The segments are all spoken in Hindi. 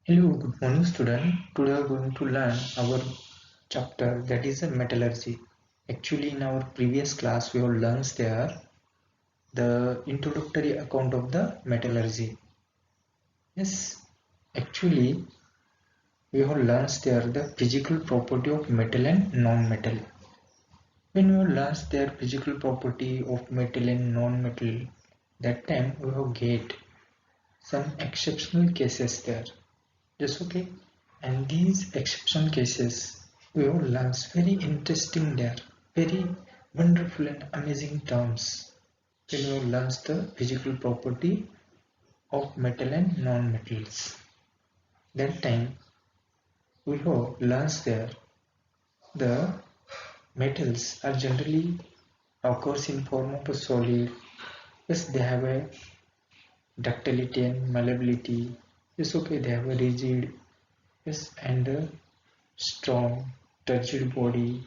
Hello, good morning student. Today we are going to learn our chapter that is metallurgy. Actually in our previous class we have learned there the introductory account of the metallurgy. Yes, actually we have learned there the physical property of metal and non-metal. When we have learned their physical property of metal and non-metal, that time we have get some exceptional cases there. Just okay. And these exception cases we will learn very interesting there, very wonderful and amazing terms when we learn the physical property of metal and non-metals. That time we have learned there the metals are generally occurs in form of a solid. Yes, they have a ductility and malleability. Yes, okay, they have a rigid, yes, and a strong, turgid body.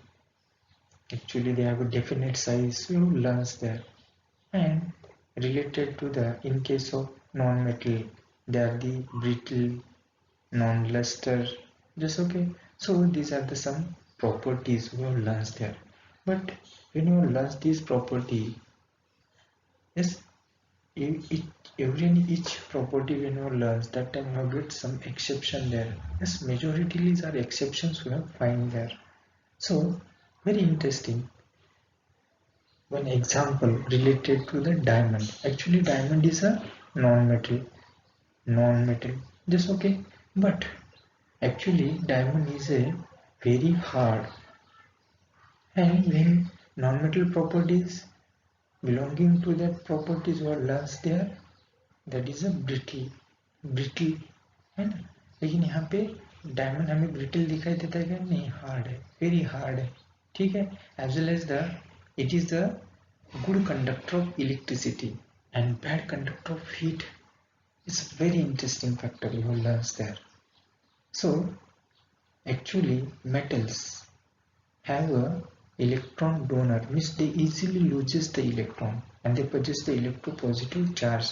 Actually they have a definite size learns there, and related to the in case of non-metal they are the brittle, non-luster, just okay. So these are the some properties we have learned there. But when you learn this property, yes, every and each property when you learn that time you get some exception there. Yes, majority are exceptions we have find there. So very interesting. One example related to the diamond. Actually, diamond is a non-metal, non-metal. Just okay. But actually, diamond is a very hard. And when non-metal properties belonging to that properties were lost there, that is a brittle, brittle है ना. लेकिन यहाँ पे डायमंड हमें ब्रिटल दिखाई देता है क्या? नहीं, हार्ड है, वेरी हार्ड है. ठीक है. As well as the it is the good conductor of electricity and bad conductor of heat. It's a very interesting factor you will learn there. So actually metals have a electron donor, means they easily loses the electron and they possess the electropositive charge,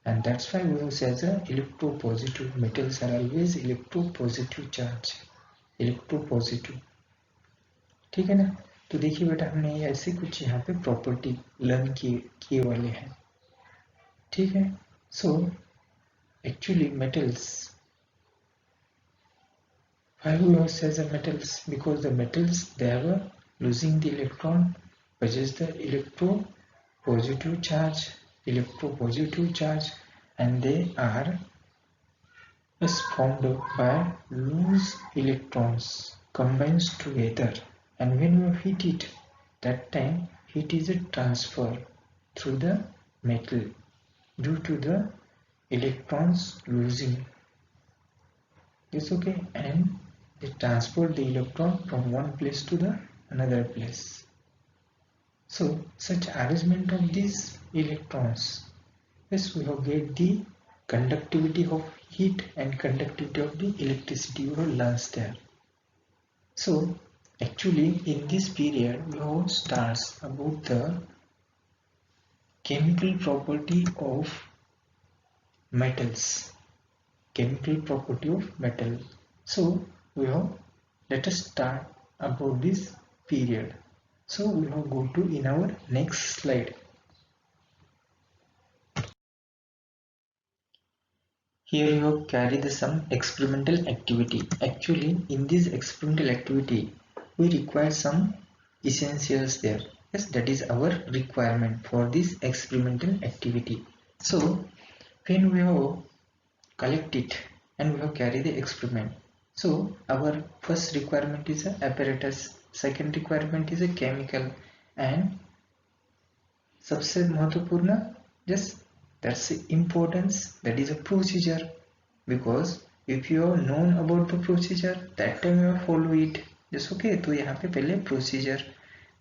and that's why we use as a electropositive. Metals are always electropositive charge, electropositive. ठीक है ना. तो देखिए बेटा हमने ऐसे कुछ यहाँ पे प्रॉपर्टी लर्न किए वाले हैं. ठीक है. So actually metals, why we use as a metals? Because the metals they have a losing the electron possess the electropositive charge, and they are is formed by loose electrons combines together, and when you heat it, that time heat is a transfer through the metal due to the electrons losing. It's okay, and they transport the electron from one place to the another place. So such arrangement of these electrons, yes, we have get the conductivity of heat and conductivity of the electricity we have learned there. So actually in this period we have starts about the chemical property of metals. Chemical property of metal. So we have, let us start about this period. So we have go to in our next slide. Here you have carry the some experimental activity. Actually in this experimental activity we require some essentials there. Yes, that is our requirement for this experimental activity. So when we have collect it and we have carry the experiment. So our first requirement is a apparatus, second requirement is a chemical, and सबसे महत्वपूर्ण, just that's the importance, that is a procedure, because if you have known about the procedure that time you follow it. just okay. तो यहाँ पे पहले प्रोसीजर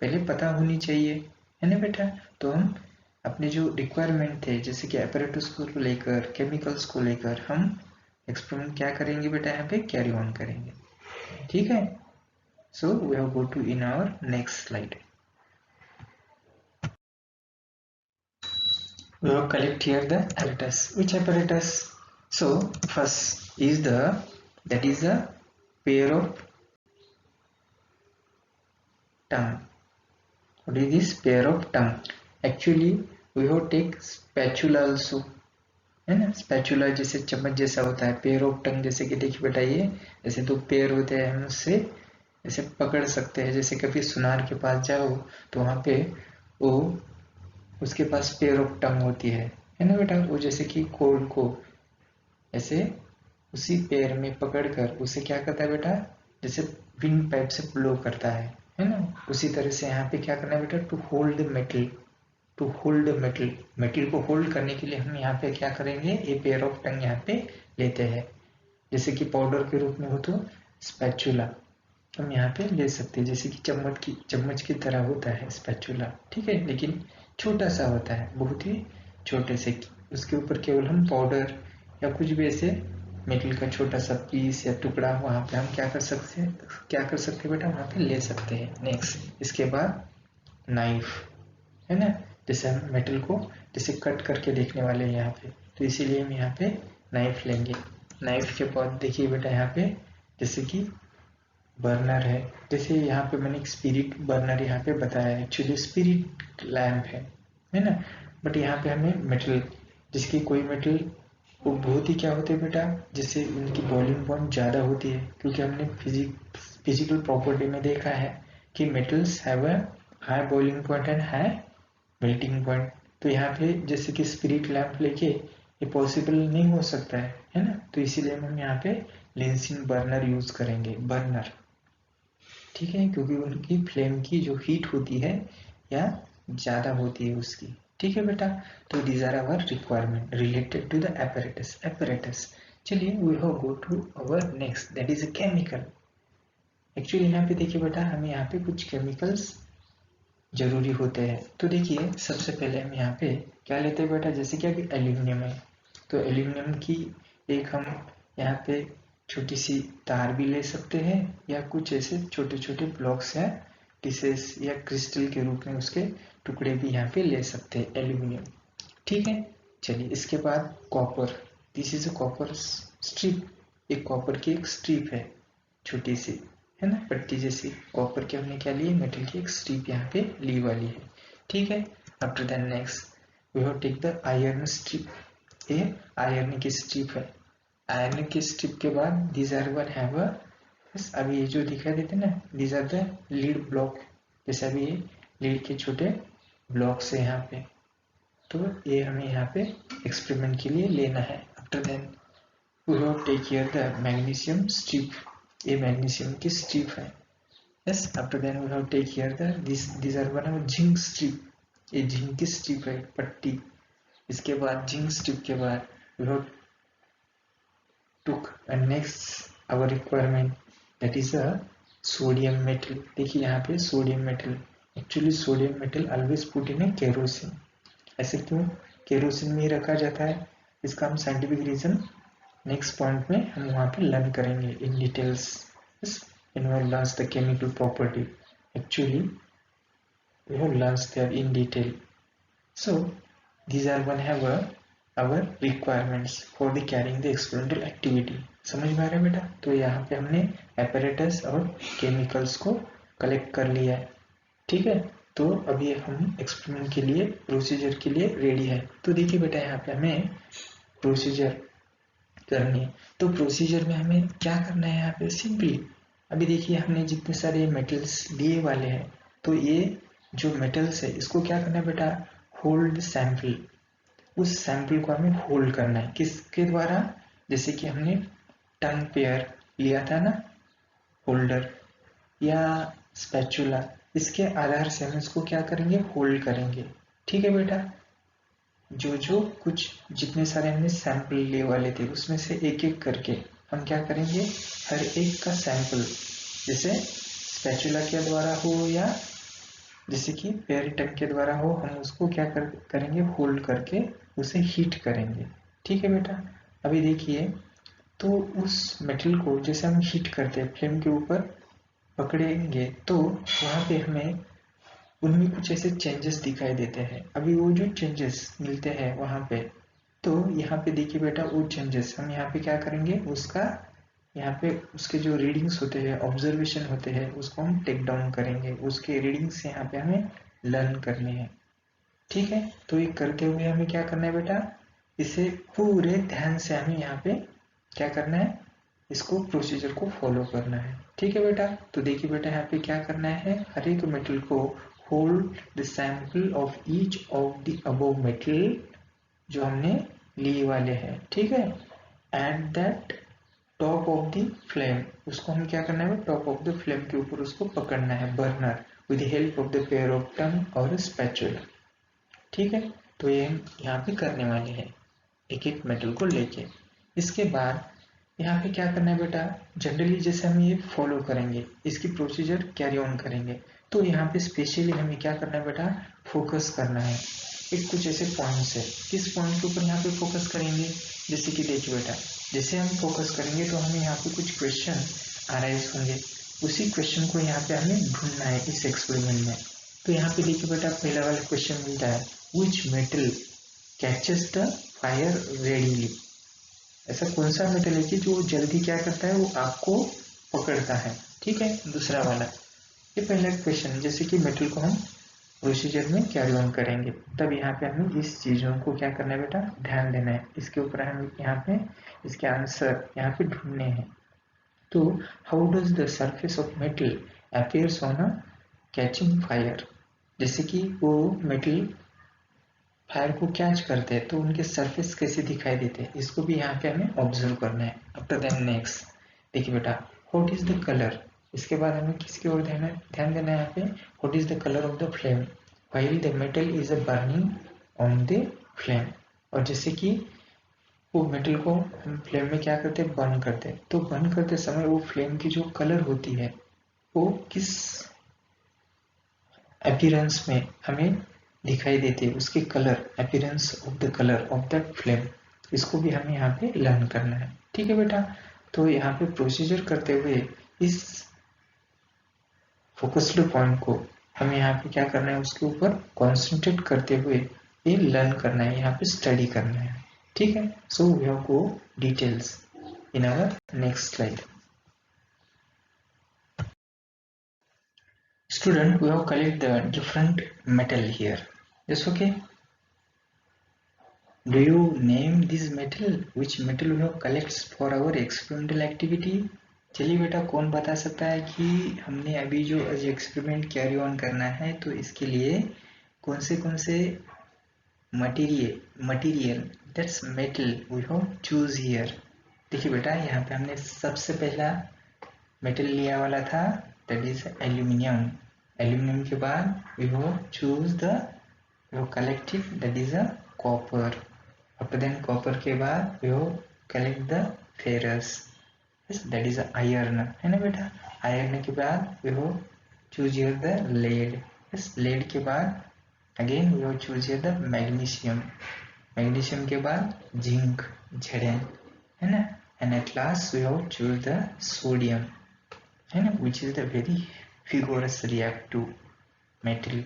पहले पता होनी चाहिए, है ना बेटा. तो हम अपने जो रिक्वायरमेंट थे जैसे कि apparatus को लेकर केमिकल्स को लेकर हम एक्सपेरिमेंट क्या करेंगे बेटा, यहाँ पे कैरी ऑन करेंगे. ठीक है. So we have go to in our next slide. We have collect here the apparatus. Which apparatus? So first is that is a pair of tongue. What is this pair of tongue? Actually we have take spatula also, है ना। स्पैचुला जैसे चम्मच जैसा होता है, पेयर ऑफ टंग जैसे कि देखिए बेटा ये ऐसे दो पेयर होते हैं, हम उससे ऐसे पकड़ सकते हैं। जैसे कभी सुनार के पास जाओ तो वहां पे वो उसके पास पेयर ऑफ टंग होती है ना बेटा। वो जैसे कि कोड को ऐसे उसी पैर में पकड़कर उसे क्या करता है बेटा, जैसे विंड पाइप से ब्लो करता है ना। उसी तरह से यहाँ पे क्या करना है बेटा, to hold metal, to hold metal, metal को होल्ड करने के लिए हम यहाँ पे क्या करेंगे, ए पेयर ऑफ टंग यहाँ पे लेते हैं। जैसे कि पाउडर के रूप में हो तो स्पैचुला हम यहाँ पे ले सकते हैं, जैसे कि चम्मच की तरह होता है स्पैचुला, ठीक है, लेकिन छोटा सा होता है, बहुत ही छोटे से। उसके ऊपर केवल हम पाउडर या कुछ भी ऐसे मेटल का छोटा सा पीस या टुकड़ा वहां पे हम क्या कर सकते हैं, बेटा वहां पे ले सकते हैं। नेक्स्ट इसके बाद नाइफ, है ना। जैसे हम मेटल को जैसे कट करके देखने वाले हैं यहाँ पे, तो इसीलिए हम यहाँ पे नाइफ लेंगे। नाइफ के बाद देखिए बेटा यहाँ पे जैसे कि बर्नर है, जैसे यहाँ पे मैंने एक स्पिरिट बर्नर यहाँ पे बताया है, एक्चुअली स्पिरिट लैम्प है ना। बट यहाँ पे हमें मेटल, जिसकी कोई मेटल वो बहुत ही क्या होते हैं बेटा, जिससे उनकी बॉइलिंग पॉइंट ज़्यादा होती है, क्योंकि हमने फिजिकल प्रॉपर्टी में देखा है कि metals have a high boiling point and high melting point. तो यहाँ पे जैसे कि स्पिरिट लैम्प लेके ये पॉसिबल नहीं हो सकता है ना। तो इसीलिए हम यहाँ पे लेंसिन बर्नर यूज करेंगे, बर्नर, ठीक है, क्योंकि उनकी फ्लेम की जो हीट होती है या ज़्यादा होती है उसकी, ठीक है बेटा। तो these are our requirement related to the apparatus. चलिए we have go to our next, that is a chemical. Actually यहाँ पे देखिए बेटा हमें यहाँ पे कुछ केमिकल्स जरूरी होते हैं। तो देखिए सबसे पहले हम यहाँ पे क्या लेते हैं बेटा, जैसे कि अभी एल्यूमिनियम है, तो एल्यूमिनियम की एक हम यहाँ पे छोटी सी तार भी ले सकते हैं, या कुछ ऐसे छोटे छोटे ब्लॉक्स या पीसेस या क्रिस्टल के रूप में उसके टुकड़े भी यहाँ पे ले सकते हैं एल्यूमिनियम, ठीक है। चलिए इसके बाद copper, this is a copper strip, एक कॉपर की एक स्ट्रिप है छोटी सी, है ना, पट्टी जैसी। कॉपर के हमने क्या लिए, मेटल की एक स्ट्रिप यहाँ पे ली वाली है, ठीक है। After that next we have take the iron strip, ये आयरन की स्ट्रिप है। आयरन की स्ट्रिप के बाद these are one have a, बस अभी ये जो दिखाई देते ना, these are the lead block, जैसे अभी ये लीड के छोटे ब्लॉक्स है यहाँ पे, तो ये हमें यहाँ पे एक्सपेरिमेंट के लिए लेना है। After then we have take here the magnesium strip, ये मैग्नीशियम की स्ट्रिप है। Yes, after then we have take here the this are one of zinc strip, ये जिंक की स्ट्रिप है पट्टी। इसके बाद जिंक स्ट्रिप के बाद we have took and next our requirement, that is a sodium metal. देखिए यहाँ पे sodium metal, actually sodium metal always put in a kerosene. ऐसे क्यों केरोसिन में ही रखा जाता है, इसका हम साइंटिफिक रीजन नेक्स्ट पॉइंट में हम वहाँ पे लर्न करेंगे in details. when we learn the chemical property, actually we have learned there in detail. So these are one have our requirements for the carrying the experimental activity, समझ में आ रहा है बेटा। तो यहाँ पे हमने apparatus और chemicals को कलेक्ट कर लिया है, ठीक है। तो अभी हम एक्सपेरिमेंट के लिए प्रोसीजर के लिए रेडी है। तो देखिए बेटा यहाँ पे हमें प्रोसीजर करनी है, तो प्रोसीजर में हमें क्या करना है यहाँ पे, सिंपली अभी देखिए हमने जितने सारे मेटल्स लिए वाले हैं, तो ये जो मेटल्स है इसको क्या करना है बेटा, होल्ड सैंपल, उस सैंपल को हमें होल्ड करना है किसके द्वारा, जैसे कि हमने टंग पेयर लिया था ना, होल्डर या स्पैचुला, इसके आधार से हम इसको क्या करेंगे, होल्ड करेंगे, ठीक है बेटा। जो कुछ जितने सारे हमने सैंपल लिए वाले थे उसमें से एक एक करके हम क्या करेंगे, हर एक का सैंपल, जैसे स्पैचुला के द्वारा हो या जैसे कि पेयर टंग के द्वारा हो, हम उसको क्या करेंगे, होल्ड करके उसे हीट करेंगे, ठीक है बेटा। अभी देखिए तो उस मेटल को जैसे हम हीट करते हैं फ्लेम के ऊपर पकड़ेंगे, तो वहां पे हमें उनमें कुछ ऐसे चेंजेस दिखाई देते हैं। अभी वो जो चेंजेस मिलते हैं वहां पे, तो यहाँ पे देखिए बेटा वो चेंजेस हम यहाँ पे क्या करेंगे, उसका यहाँ पे उसके जो रीडिंग्स होते हैं, ऑब्जर्वेशन होते हैं, उसको हम टेक डाउन करेंगे, उसके रीडिंग्स यहाँ पे हमें लर्न करने हैं। ठीक है, तो ये करते हुए हमें क्या करना है बेटा, इसे पूरे ध्यान से हमें यहाँ पे क्या करना है, इसको प्रोसीजर को फॉलो करना है। ठीक है बेटा, तो देखिए बेटा यहाँ पे क्या करना है, हर एक मेटल को hold the sample of each of the above metal जो हमने लिए वाले हैं, ठीक है, at that top of the flame, उसको हम क्या करना है, टॉप ऑफ द फ्लेम के ऊपर उसको पकड़ना है burner with help of the pair of tongue और स्पैचुला। ठीक है, तो ये हम यहाँ पे करने वाले हैं एक एक मेटल को लेके। इसके बाद यहाँ पे क्या करना है बेटा, जनरली जैसे हम ये फॉलो करेंगे, इसकी प्रोसीजर कैरी ऑन करेंगे, तो यहाँ पे स्पेशली हमें क्या करना है बेटा, फोकस करना है एक कुछ ऐसे पॉइंट्स है। किस पॉइंट के ऊपर यहाँ पे फोकस करेंगे, जैसे कि देखिए बेटा, जैसे हम फोकस करेंगे तो हमें यहाँ पे कुछ क्वेश्चन अराइज होंगे, उसी क्वेश्चन को यहाँ पे हमें ढूंढना है इस एक्सपेरिमेंट में। तो यहाँ पे देखिए बेटा पहला वाला क्वेश्चन मिलता है, which metal catches the fire readily, ऐसा कौन सा मेटल है कि जो जल्दी क्या करता है, वो आग को पकड़ता है। ठीक है, दूसरा वाला, ये पहला क्वेश्चन, जैसे कि मेटल को हम प्रोसीजर में कैरी ऑन करेंगे, तब यहाँ पे हमें इस चीजों को क्या करना है बेटा, ध्यान देना है, इसके ऊपर हम यहाँ पे इसके आंसर यहाँ पे ढूंढने हैं। तो how does the surface of metal appears on a catching fire, जैसे कि वो मेटल फायर को कैच करते हैं तो उनके सरफेस कैसे दिखाई देते हैं, इसको भी यहाँ पे हमें ऑब्जर्व करना है। आफ्टर देन नेक्स्ट देखिए बेटा, व्हाट इज द कलर, इसके बाद हमें किसकी ओर ध्यान देना है यहाँ पे, what is the colour of the flame while the metal is a burning on the flame, और जैसे कि वो मेटल को हम फ्लेम में क्या करते हैं, बर्न करते हैं, तो बर्न करते समय वो फ्लेम की जो कलर होती है वो किस अपीयरेंस में हमें दिखाई देती है, उसकी colour, appearance of the colour of that flame, इसको भी हमें यहाँ पे लर्न करना है। ठीक है बेटा, तो यहाँ पे प्रोसीजर करते हुए इस फोकस्ड पॉइंट को हमें यहाँ पे क्या करना है, उसके ऊपर कॉन्सेंट्रेट करते हुए ये लर्न करना है, यहाँ पे स्टडी करना है। ठीक है, so we have go details in our next slide. Student, we have collect the different metal here. Yes, okay. Do you name this metal? Which metal we have collects for our experimental activity? चलिए बेटा, कौन बता सकता है कि हमने अभी जो एक्सपेरिमेंट कैरी ऑन करना है तो इसके लिए कौन से material that's metal we have choose here. देखिए बेटा, यहाँ पे हमने सबसे पहला मेटल लिया वाला था, दैट इज एल्यूमिनियम। एल्यूमिनियम के बाद we have choose the collected, that is a copper. After then copper के बाद we have collect the ferrous, yes, that is a iron, है ना बेटा। iron के बाद we have choose here the lead, yes, lead के बाद again we have choose here the magnesium, magnesium के बाद zinc, Zn, है ना, and at last we have choose the sodium, है ना, which is the very vigorous reactive metal.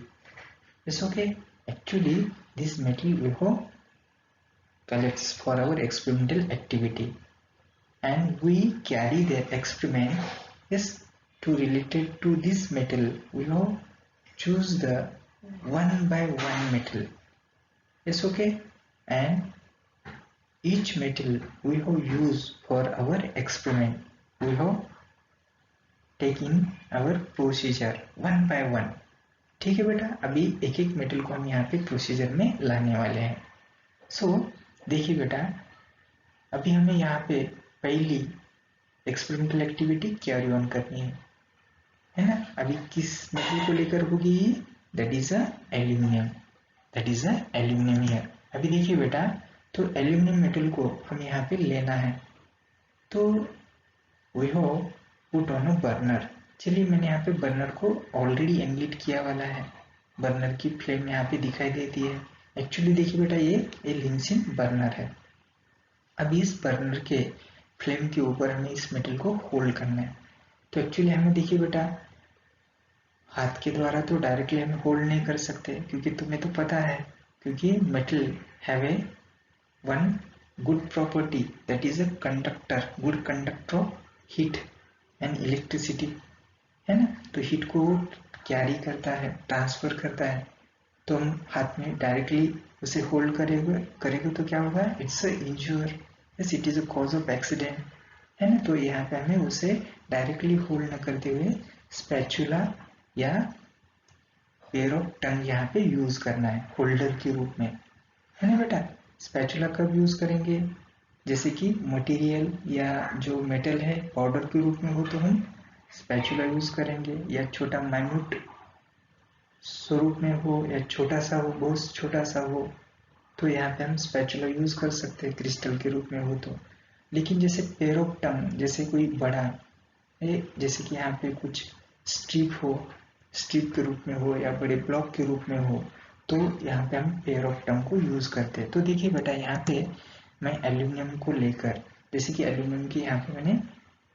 It's okay. Actually, this metal we have collects for our experimental activity, and we carry the experiment, yes, to related to this metal. We have choose the one by one metal. Yes, okay, and each metal we have used for our experiment. We have taken our procedure one by one. ठीक है बेटा, अभी एक एक मेटल को हम यहाँ पे प्रोसीजर में लाने वाले हैं। सो देखिए बेटा, अभी हमें यहाँ पे पहली एक्सपेरिमेंटल एक्टिविटी कैरी ऑन करनी है ना। अभी किस मेटल को लेकर होगी, that is a aluminium, that is a aluminium here. अभी देखिए बेटा, तो एल्यूमिनियम मेटल को हम यहाँ पे लेना है, तो we have put on a burner. चलिए, मैंने यहाँ पे बर्नर को ऑलरेडी एंगेज किया वाला है, बर्नर की फ्लेम यहाँ पे दिखाई देती है। एक्चुअली देखिए बेटा, ये लिंसिन बर्नर है। अब इस बर्नर के फ्लेम के ऊपर हमें इस मेटल को होल्ड करना है। तो एक्चुअली हमें देखिए बेटा, हाथ के द्वारा तो डायरेक्टली हम होल्ड नहीं कर सकते, क्योंकि तुम्हें तो पता है, क्योंकि metal have a one good property, that is a conductor, good conductor of heat and electricity, है ना। तो हीट को कैरी करता है, ट्रांसफर करता है। तो हम हाथ में डायरेक्टली उसे होल्ड करेंगे तो क्या होगा, it's a इंज्योर, yes it is a cause of accident, है ना। तो यहाँ पे हमें उसे डायरेक्टली होल्ड न करते हुए स्पैचुला या पेयर ऑफ टंग यहाँ पे यूज करना है होल्डर के रूप में, है ना बेटा। स्पैचुला कब यूज करेंगे, जैसे कि मटेरियल या जो मेटल है पाउडर के रूप में हो तो हम स्पैचुला यूज करेंगे, या छोटा माइन्यूट स्वरूप में हो या छोटा सा हो, बहुत छोटा सा हो, तो यहाँ पे हम स्पैचुला यूज कर सकते हैं क्रिस्टल के रूप में हो तो। लेकिन जैसे पेयर ऑफ टंग, जैसे कोई बड़ा जैसे कि यहाँ पे कुछ स्ट्रिप हो, स्ट्रिप के रूप में हो या बड़े ब्लॉक के रूप में हो, तो यहाँ पे हम पेयर ऑफ टंग को यूज करते हैं। तो देखिए बेटा यहाँ पे मैं एल्यूमिनियम को लेकर, जैसे कि एल्यूमिनियम की यहाँ पे मैंने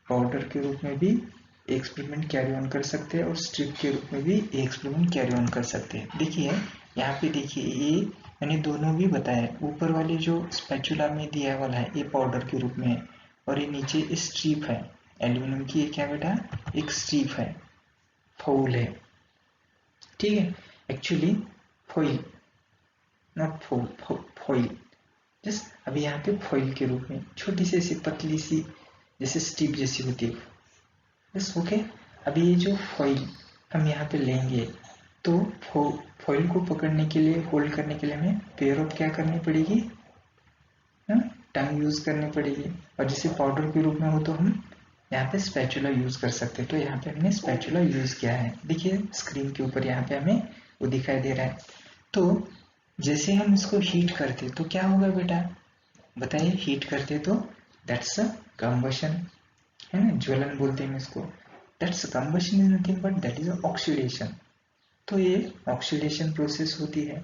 पाउडर के रूप में भी एक्सपेरिमेंट कैरी ऑन कर सकते हैं और स्ट्रिप के रूप में भी एक्सपेरिमेंट कैरी ऑन कर सकते हैं। देखिए यहाँ पे देखिए ये मैंने दोनों भी बताया, ऊपर वाले जो स्पैचुला में दिया वाला है ये पाउडर के रूप में है, और ये नीचे स्ट्रिप है एल्यूमिनियम की, ये क्या बेटा एक स्ट्रिप है, फाउल है, ठीक है। Actually foil, not foil, just अभी यहाँ पे फॉइल के रूप में छोटी सी ऐसी पतली सी जैसे स्ट्रिप जैसी होती है, बस ओके। अभी ये जो फॉइल हम यहाँ पे लेंगे, तो फॉइल को पकड़ने के लिए, होल्ड करने के लिए हमें पेयर ऑफ क्या करनी पड़ेगी, टंग यूज करनी पड़ेगी। और जैसे पाउडर के रूप में हो तो हम यहाँ पे स्पैचुला यूज कर सकते हैं। तो यहाँ पे हमने स्पैचुला यूज किया है, देखिए स्क्रीन के ऊपर यहाँ पे हमें वो दिखाई दे रहा है। तो जैसे हम इसको हीट करते तो क्या होगा बेटा, बताइए, हीट करते तो दैट्स अ कंबशन, है ना, ज्वलन बोलते हैं इसको। That's combustion is nothing but that is oxidation. तो ये ऑक्सीडेशन प्रोसेस होती है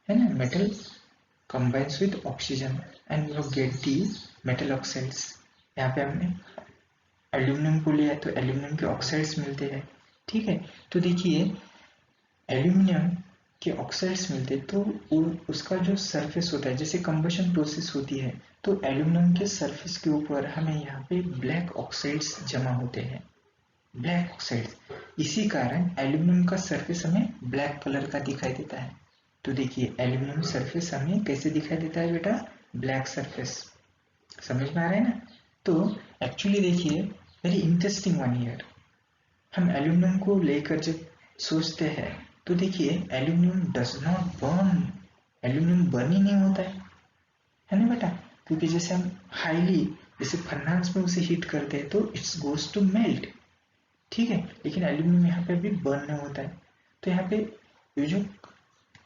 ना। Metal combines with oxygen and you get the metal oxides। यहाँ पे हमने एल्यूमिनियम को लिया तो एल्यूमिनियम के ऑक्साइड्स मिलते हैं, ठीक है। तो देखिए एल्यूमिनियम के ऑक्साइड्स मिलते तो उसका जो सरफेस होता है, जैसे कंबशन प्रोसेस होती है तो एल्यूमिनियम के सरफेस के ऊपर हमें यहाँ पे ब्लैक ऑक्साइड्स जमा होते हैं, ब्लैक ऑक्साइड्स। इसी कारण एल्यूमिनियम का सरफेस हमें ब्लैक कलर का दिखाई देता है। तो देखिए एल्यूमिनियम सरफेस हमें कैसे दिखाई देता है बेटा, ब्लैक सरफेस, समझ में आ रहा है ना। तो एक्चुअली देखिए वेरी इंटरेस्टिंग वन हियर, हम एल्यूमिनियम को लेकर जब सोचते हैं तो देखिए aluminium does not burn, aluminium burn ही नहीं होता है ना बेटा। क्योंकि जैसे हम हाईली जैसे फर्नांस में उसे हीट करते हैं तो इट्स गोज टू मेल्ट, ठीक है। लेकिन एल्यूमिनियम यहाँ पे भी बर्न नहीं होता है। तो यहाँ पे ये जो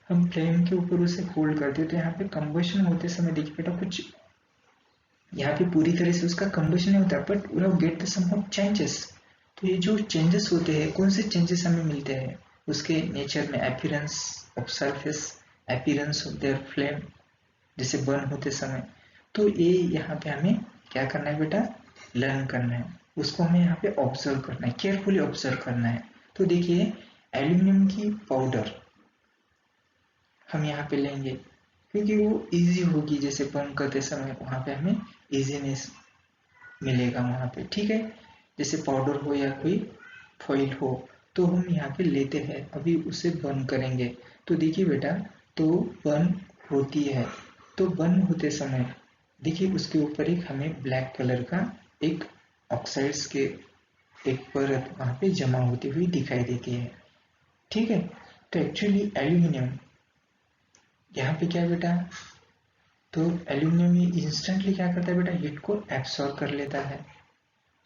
हम फ्लेम के ऊपर उसे होल्ड करते हैं तो यहाँ पे कंबशन होते समय देखिए बेटा कुछ यहाँ पे पूरी तरह से उसका कंबशन नहीं होता, but we have get the some of changes. तो ये जो चेंजेस होते हैं, कौन से चेंजेस हमें मिलते हैं उसके नेचर में, appearance of surface, appearance of their flame, जैसे बर्न होते समय। तो ये यहाँ पे हमें क्या करना है बेटा, लर्न करना है, उसको हमें यहाँ पे ऑब्जर्व करना है, केयरफुली ऑब्जर्व करना है। तो देखिए एल्यूमिनियम की पाउडर हम यहाँ पे लेंगे क्योंकि वो इजी होगी, जैसे बर्न करते समय वहां पे हमें इजीनेस मिलेगा वहां पे, ठीक है। जैसे पाउडर हो या कोई फॉइल हो तो हम यहाँ पे लेते हैं, अभी उसे बर्न करेंगे। तो देखिए बेटा, तो बर्न होती है, तो बर्न होते समय देखिए उसके ऊपर एक हमें ब्लैक कलर का एक ऑक्साइड्स के एक परत वहां पे जमा होती हुई दिखाई देती है, ठीक है। तो एक्चुअली एल्यूमिनियम यहाँ पे क्या है बेटा, तो एल्यूमिनियम ये इंस्टेंटली क्या करता है बेटा, हीट को एब्सॉर्ब कर लेता है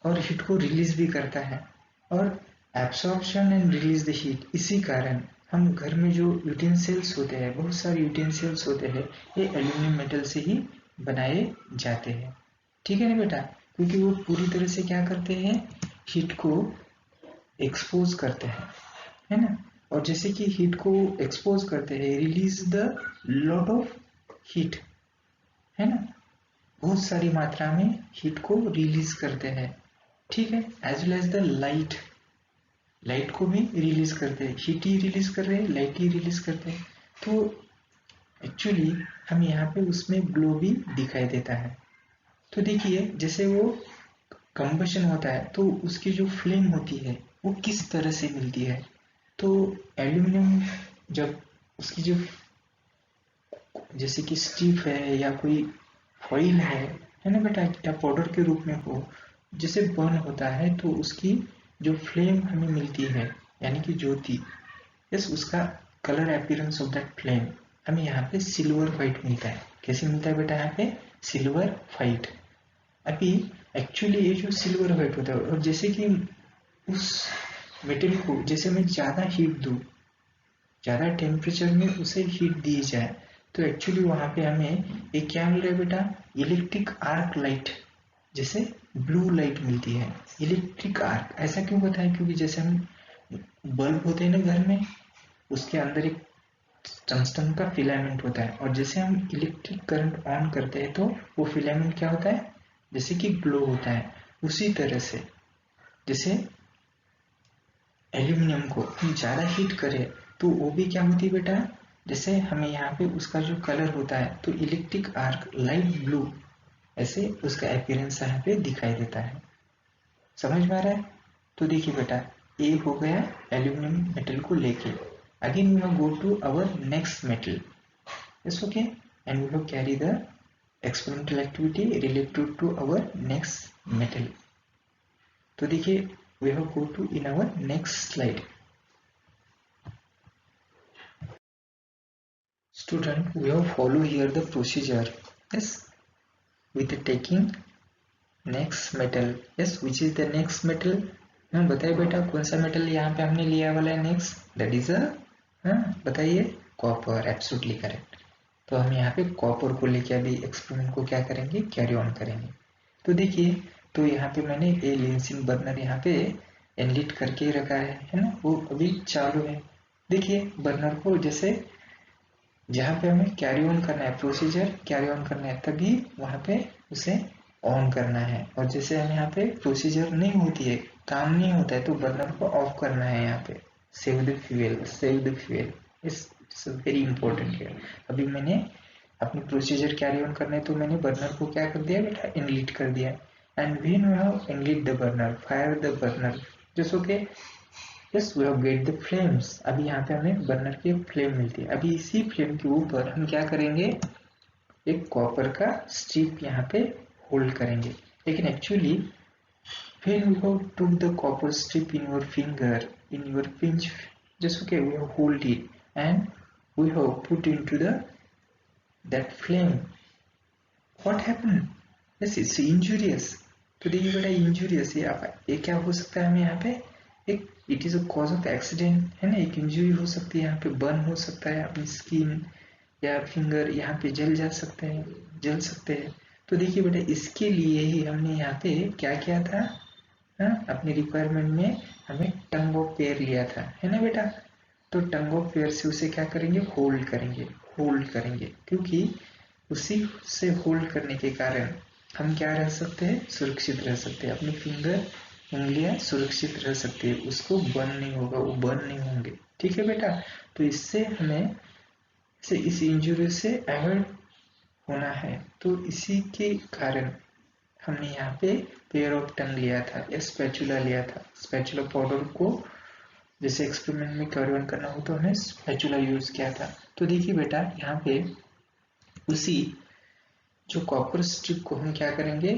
और हीट को रिलीज भी करता है। और absorption and release the heat, इसी कारण हम घर में जो यूटेंसिल्स होते हैं, बहुत सारे यूटेंसिल्स होते हैं, ये एल्यूमिनियम मेटल से ही बनाए जाते हैं, ठीक है ना बेटा। क्योंकि वो पूरी तरह से क्या करते हैं, हीट को एक्सपोज करते हैं, है ना। और जैसे कि हीट को एक्सपोज करते हैं, release the lot of heat, है ना, बहुत सारी मात्रा में हीट को रिलीज करते हैं, ठीक है। As well as the light, light को भी रिलीज करते हैं, हीट ही रिलीज कर रहे हैं, लाइट ही रिलीज करते हैं। तो एक्चुअली हम यहाँ पे उसमें ग्लो भी दिखाई देता है। तो देखिए जैसे वो कंबशन होता है तो उसकी जो फ्लेम होती है वो किस तरह से मिलती है। तो एल्यूमिनियम जब उसकी जो जैसे कि स्टिफ है या कोई फॉइल है ना बेटा, या पाउडर के रूप में हो, जिसे बर्न होता है तो उसकी जो फ्लेम हमें मिलती है यानी कि ज्योति, यस, उसका colour appearance of that flame हमें यहाँ पे सिल्वर व्हाइट मिलता है। कैसे मिलता है बेटा यहाँ पे? Silver white. अभी एक्चुअली ये जो सिल्वर व्हाइट होता है, और जैसे कि उस मेटल को जैसे मैं ज़्यादा हीट दूँ, ज़्यादा टेम्परेचर में उसे हीट दी जाए, तो एक्चुअली वहाँ पे हमें एक क्या मिल रहा है बेटा? इलेक्ट्रिक आर्क लाइट, जैसे ब्लू लाइट मिलती है। इलेक्ट्रिक आर्क ऐसा क्यों होता है? क्योंकि जैसे हम बल्ब होते हैं ना घर में, उसके अंदर एक टंगस्टन का फिलामेंट होता है, और जैसे हम इलेक्ट्रिक करंट ऑन करते हैं तो वो फिलामेंट क्या होता है? जैसे कि ग्लो होता है। उसी तरह से जैसे एल्यूमिनियम को हम ज़्यादा हीट करें तो वो भी क्या होती है बेटा? जैसे हमें यहाँ पे उसका जो कलर होता है तो इलेक्ट्रिक आर्क लाइट ब्लू, ऐसे उसका अपीयरेंस यहाँ पे दिखाई देता है। समझ में आ रहा है? तो देखिए बेटा, ये हो गया एल्यूमिनियम मेटल को लेके। Again we have go to our next metal, it's okay, and we have carry the experimental activity related to our next metal. तो देखिए we have go to in our next slide. Student, we have follow here the procedure, yes, with taking next metal, yes, which is the next metal? हाँ बताइए बेटा, कौन सा मेटल यहाँ पे हमने लिया वाला है नेक्स्ट? दैट इज अ, हाँ बताइए, कॉपर, एब्सोल्युटली करेक्ट। तो हम यहाँ पे कॉपर को लेके अभी एक्सपेरिमेंट को क्या करेंगे? कैरी ऑन करेंगे। तो देखिए, तो यहाँ पे मैंने ये लिंसिंग बर्नर यहाँ पे एनलिट करके रखा है ना, वो अभी चालू है। देखिए बर्नर को जैसे जहाँ पे हमें कैरी ऑन करना है, प्रोसीजर कैरी ऑन करना है, तभी वहाँ पे उसे ऑन करना है। और जैसे हम यहाँ पे प्रोसीजर नहीं होती है, काम नहीं होता है, तो बर्नर को ऑफ करना है। यहाँ पे save the fuel, save the fuel is very important है। अभी मैंने अपनी प्रोसीजर कैरी ऑन करना है तो मैंने बर्नर को क्या कर दिया बेटा? इनलिट कर दिया। And when we have enlit the burner, fire the burner, just okay, yes we have get the flames. अभी यहाँ पे हमें बर्नर की फ्लेम मिलती है। अभी इसी फ्लेम के ऊपर हम क्या करेंगे? एक कॉपर का स्ट्रिप यहाँ पे होल्ड करेंगे। लेकिन actually when you have took the copper strip in your finger, in your pinch, just okay, we have hold it and we have put into the that flame. What happened? Yes, it's injurious. तो देखिए बेटा, इंजूरियस ये क्या हो सकता है हमें यहाँ पे? एक it is a cause of accident है ना, एक इंजरी हो सकती है यहाँ पे, बर्न हो सकता है अपनी स्किन या फिंगर, यहाँ पे जल जा सकते हैं, जल सकते हैं। तो देखिए बेटा, इसके लिए ही हमने यहाँ पे क्या किया था? अपनी रिक्वायरमेंट में हमें टंग ऑफ पेयर लिया था, है ना बेटा? तो टंग ऑफ पेयर से उसे क्या करेंगे? होल्ड करेंगे, होल्ड करेंगे, क्योंकि उसी से होल्ड करने के कारण हम क्या रह सकते हैं? सुरक्षित रह सकते हैं। अपनी फिंगर, उंगलियां सुरक्षित रह सकती है, उसको बर्न नहीं होगा, वो बर्न नहीं होंगे। ठीक है बेटा? तो इससे हमें से इस इंजुरी से अवॉइड होना है। तो इसी के कारण हमने यहाँ पे पेयर ऑफ टंग लिया था या स्पैचुला लिया था। स्पैचुला पाउडर को जैसे एक्सपेरिमेंट में कैरी ऑन करना हो तो हमने स्पैचुला यूज किया था। तो देखिए बेटा, यहाँ पे उसी जो कॉपर स्ट्रिप को हम क्या करेंगे?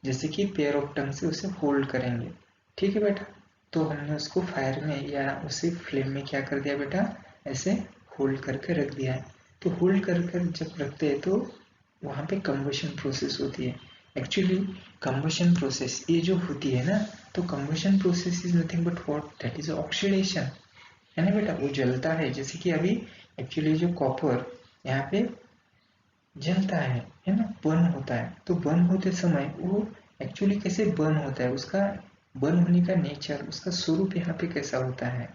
जैसे कि पेयर ऑफ टंग से उसे होल्ड करेंगे। ठीक है बेटा? तो हमने उसको फायर में या उसे फ्लेम में क्या कर दिया बेटा? ऐसे होल्ड करके रख दिया है। तो होल्ड कर कर जब रखते हैं तो वहाँ पे कंबशन प्रोसेस होती है। एक्चुअली कंबशन प्रोसेस ये जो होती है ना, तो combustion process is nothing but what? That is oxidation, है ना बेटा? वो जलता है। जैसे कि अभी एक्चुअली जो कॉपर यहाँ पे जलता है ना, बर्न होता है। तो बर्न होते समय वो एक्चुअली कैसे बर्न होता है, उसका बर्न होने का नेचर, उसका स्वरूप यहाँ पे कैसा होता है,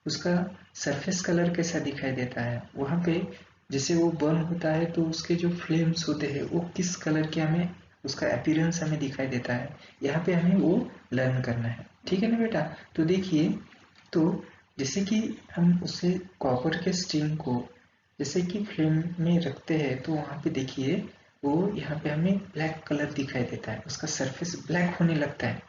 उसका सरफेस कलर कैसा दिखाई देता है वहाँ पे। जैसे वो बर्न होता है तो उसके जो फ्लेम्स होते हैं वो किस कलर के हमें, उसका अपीयरेंस हमें दिखाई देता है। यहाँ पे हमें वो लर्न करना है। ठीक है ना बेटा? तो देखिए, तो जैसे कि हम उसे कॉपर के स्ट्रिंग को जैसे कि फ्लेम में रखते हैं तो वहां पे देखिए वो यहाँ पे हमें ब्लैक कलर दिखाई देता है, उसका सरफेस ब्लैक होने लगता है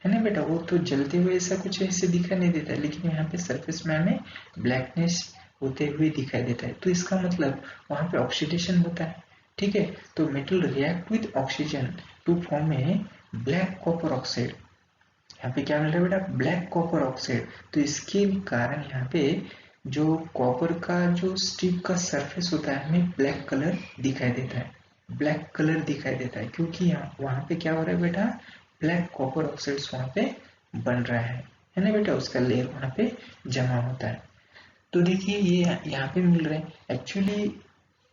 ना बेटा। वो तो जलते हुए ऐसा कुछ ऐसे दिखाई नहीं देता है, लेकिन यहाँ पे सरफेस में हमें ब्लैकनेस होते हुए दिखाई देता है। तो इसका मतलब वहां पे ऑक्सीडेशन होता है, ठीक है। तो metal react with oxygen to form a black copper oxide. यहाँ पे क्या मिल रहा है बेटा, ब्लैक कॉपर ऑक्साइड। तो इसके कारण यहाँ पे जो कॉपर का जो स्ट्रिप का सरफेस होता है हमें ब्लैक कलर दिखाई देता है, ब्लैक कलर दिखाई देता है, क्योंकि यहाँ वहां पे क्या हो रहा है बेटा, ब्लैक कॉपर ऑक्साइड वहां पे बन रहा है ना बेटा, उसका लेयर वहां पे जमा होता है। तो देखिए ये यहाँ पे मिल रहा है एक्चुअली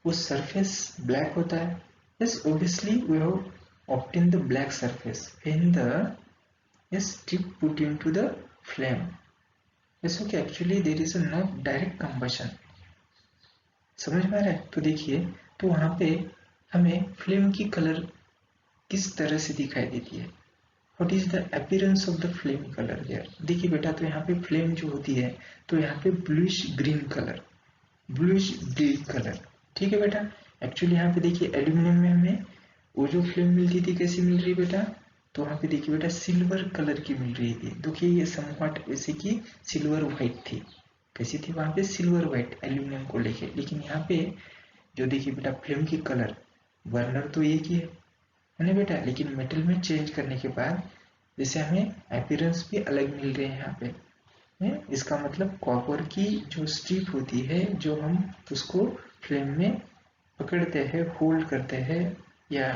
वो सरफेस ब्लैक होता है। yes obviously we have obtained the black surface when the strip put into the flame. yes okay actually there is a not direct combustion, समझ में आ रहा है। तो देखिए तो वहां पे हमें फ्लेम की कलर किस तरह से दिखाई देती है, what is the appearance of the flame colour there. देखिए बेटा तो यहाँ पे फ्लेम जो होती है तो यहाँ पे bluish green colour, bluish green colour, ठीक है बेटा। एक्चुअली यहाँ पे देखिए एल्यूमिनियम में हमें वो जो फ्लेम मिलती थी कैसी मिल रही है बेटा, तो वहाँ पे देखिए बेटा सिल्वर कलर की मिल रही थी। देखिए ये समवॉट जैसे कि सिल्वर व्हाइट थी, कैसी थी वहाँ पे सिल्वर व्हाइट एल्यूमिनियम को लेके। लेकिन यहाँ पे जो देखिए बेटा फ्लेम की कलर बर्नर तो एक ही है ना बेटा, लेकिन मेटल में चेंज करने के बाद जैसे हमें अपीयरेंस भी अलग मिल रहे हैं यहाँ पे है। इसका मतलब कॉपर की जो स्ट्रिप होती है जो हम उसको फ्लेम में पकड़ते हैं, होल्ड करते हैं या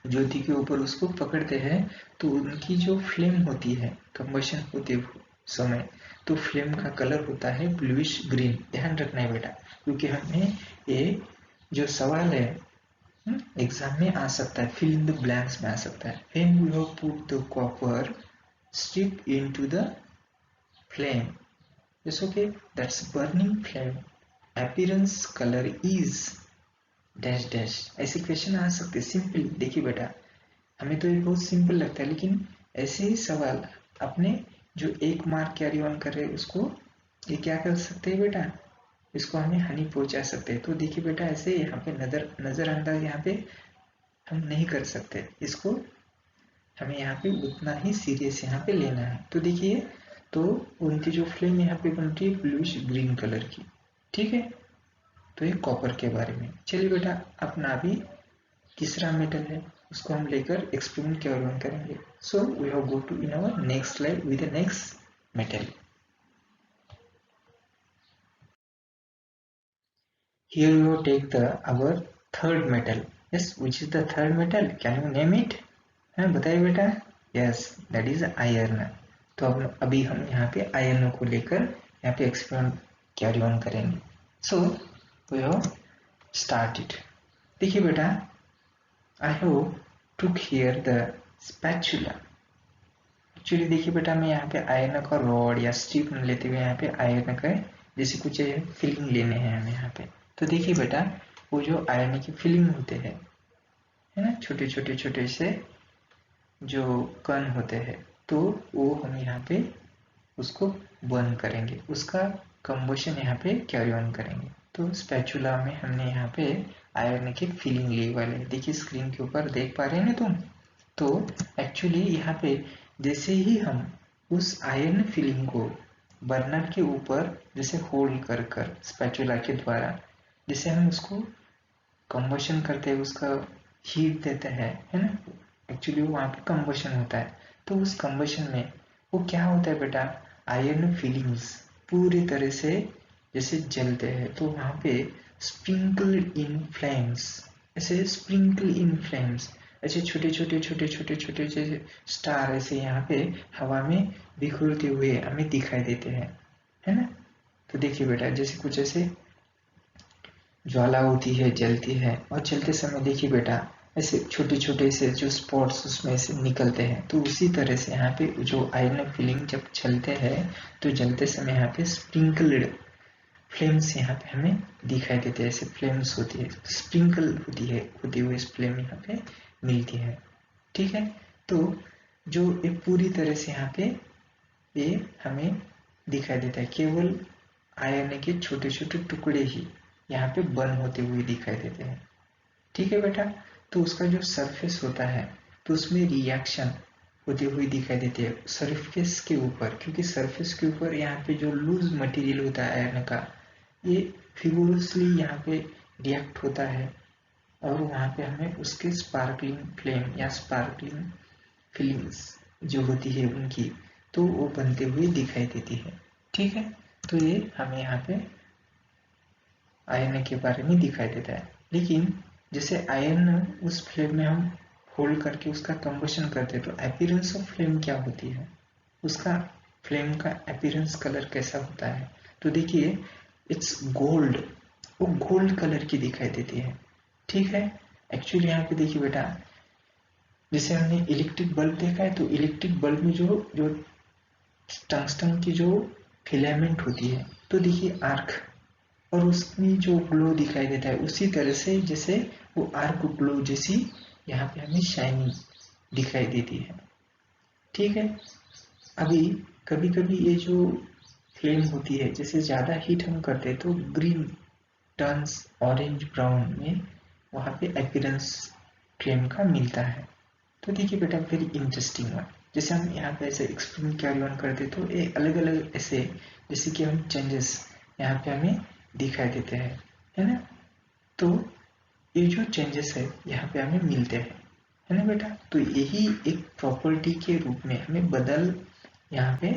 ज्योति के ऊपर उसको पकड़ते हैं, तो उनकी जो फ्लेम होती है कंबशन होते समय, तो फ्लेम का कलर होता है ब्लूइश ग्रीन। ध्यान रखना है बेटा, क्योंकि हमें ये जो सवाल है एग्जाम में आ सकता है, फिल इन द ब्लैंक्स में आ सकता है। When we have put the copper strip into the flame, yes okay that's burning flame, appearance color is dash dash। ऐसे क्वेश्चन आ सकते हैं सिंपल। देखिए बेटा हमें तो ये बहुत सिंपल लगता है, लेकिन ऐसे ही सवाल अपने जो एक मार्क कैरी ऑन कर रहे हैं उसको ये क्या कर सकते हैं बेटा, इसको हमें हानि पहुंचा सकते हैं। तो देखिए बेटा ऐसे यहाँ पे नजरअंदाज यहाँ पे हम नहीं कर सकते इसको, हमें यहाँ पे उतना ही सीरियस यहाँ पे लेना है। तो देखिए तो उनकी जो फ्लेम यहाँ पे बनती है ब्लूइश ग्रीन कलर की, ठीक है। तो ये कॉपर के बारे में। चलिए बेटा अपना अभी तीसरा मेटल है उसको हम लेकर एक्सपेरिमेंट कैरी करेंगे। So we have go to in our next slide with the next metal. Here we will take our third metal. Yes, which is the third metal? Can you name it? हाँ बताइए बेटा। Yes, that is iron. तो अब अभी हम यहाँ पे आयरन को लेकर यहाँ पे एक्सपेरिमेंट कैरी ऑन करेंगे। So we have started. देखिए बेटा I have took here the spatula. Actually देखिए बेटा मैं यहाँ पे आयरन का रॉड या स्टिक लेते हुए यहाँ पे आयरन का जैसे कुछ फिलिंग लेने हैं हमें यहाँ पे। तो देखिए बेटा वो जो आयरन की फिलिंग होते हैं है ना, छोटे छोटे छोटे से जो कण होते हैं, तो वो हम यहाँ पे उसको बर्न करेंगे, उसका कंबशन यहाँ पे कैरी ऑन करेंगे। तो स्पैचुला में हमने यहाँ पे आयरन के फिलिंग ली वाले, देखिए स्क्रीन के ऊपर देख पा रहे हैं ना तुम। तो एक्चुअली यहाँ पे जैसे ही हम उस आयरन फिलिंग को बर्नर के ऊपर जैसे होल्ड कर कर स्पैचुला के द्वारा जैसे हम उसको कंबशन करते हैं, उसका हीट देते हैं है ना, एक्चुअली वहाँ पे कंबशन होता है। तो उस कंबशन में वो क्या होता है बेटा, आयरन फिलिंग्स पूरी तरह से जैसे जलते हैं, तो वहाँ पे स्प्रिंकल इन फ्लेम्स, ऐसे स्प्रिंकल इन फ्लेम्स ऐसे छोटे छोटे छोटे छोटे छोटे छोटे स्टार ऐसे यहाँ पे हवा में बिखरते हुए हमें दिखाई देते हैं, है ना। तो देखिए बेटा जैसे कुछ ऐसे ज्वाला होती है, जलती है, और चलते समय देखिए बेटा ऐसे छोटे छोटे से जो स्पॉट्स उसमें से निकलते हैं। तो उसी तरह से यहाँ पे जो आयरन फिलिंग जब चलते हैं तो जलते समय यहाँ पे स्प्रिंकल्ड फ्लेम्स यहाँ पे हमें दिखाई देते हैं, ऐसे फ्लेम्स होती है, स्प्रिंकल होती है, होती हुई फ्लेम यहाँ पे मिलती है, ठीक है। तो जो ये पूरी तरह से यहाँ पे ये हमें दिखाई देता है, केवल आयरन के छोटे छोटे टुकड़े ही यहाँ पे बर्न होते हुए दिखाई देते हैं। ठीक है बेटा, तो उसका जो सरफेस होता है तो उसमें रिएक्शन होते हुए दिखाई देते हैं सरफेस के ऊपर, क्योंकि सरफेस के ऊपर यहाँ पे जो लूज मटेरियल होता है आयरन का, ये फिगोरसली यहाँ पे रिएक्ट होता है और वहाँ पे हमें उसके स्पार्कलिंग फ्लेम या स्पार्कलिंग फिल्म्स जो होती है उनकी, तो वो बनते हुए दिखाई देती है। ठीक है, तो ये हमें यहाँ पे आयरन के बारे में दिखाई देता है। लेकिन जैसे आयरन उस फ्लेम में हम होल्ड करके उसका कंबशन करते हैं, तो अपीयरेंस ऑफ फ्लेम क्या होती है, उसका फ्लेम का अपीयरेंस कलर कैसा होता है, तो देखिए इट्स गोल्ड, वो गोल्ड कलर की दिखाई देती है। ठीक है, एक्चुअली यहाँ पे देखिए बेटा, जैसे हमने इलेक्ट्रिक बल्ब देखा है, तो इलेक्ट्रिक बल्ब में जो जो टंगस्टन की जो फिलामेंट होती है, तो देखिए आर्क, और उसमें जो ग्लो दिखाई देता है उसी तरह से जैसे वो आर्क ग्लो जैसी यहाँ पे हमें शाइनिंग दिखाई देती है। ठीक है, अभी कभी कभी ये जो फ्लेम होती है, जैसे ज़्यादा हीट हम करते हैं तो ग्रीन टर्न्स ऑरेंज ब्राउन में वहाँ पे अपीयरेंस फ्लेम का मिलता है। तो देखिए बेटा, वेरी इंटरेस्टिंग वन, जैसे हम यहाँ पे ऐसे एक्सपेरिमेंट कैरी ऑन करते तो ये अलग अलग ऐसे जैसे कि हम चेंजेस यहाँ पे हमें दिखाई देते हैं, है ना। तो ये जो चेंजेस है यहाँ पे हमें मिलते हैं, है ना बेटा। तो यही एक प्रॉपर्टी के रूप में हमें बदल यहाँ पे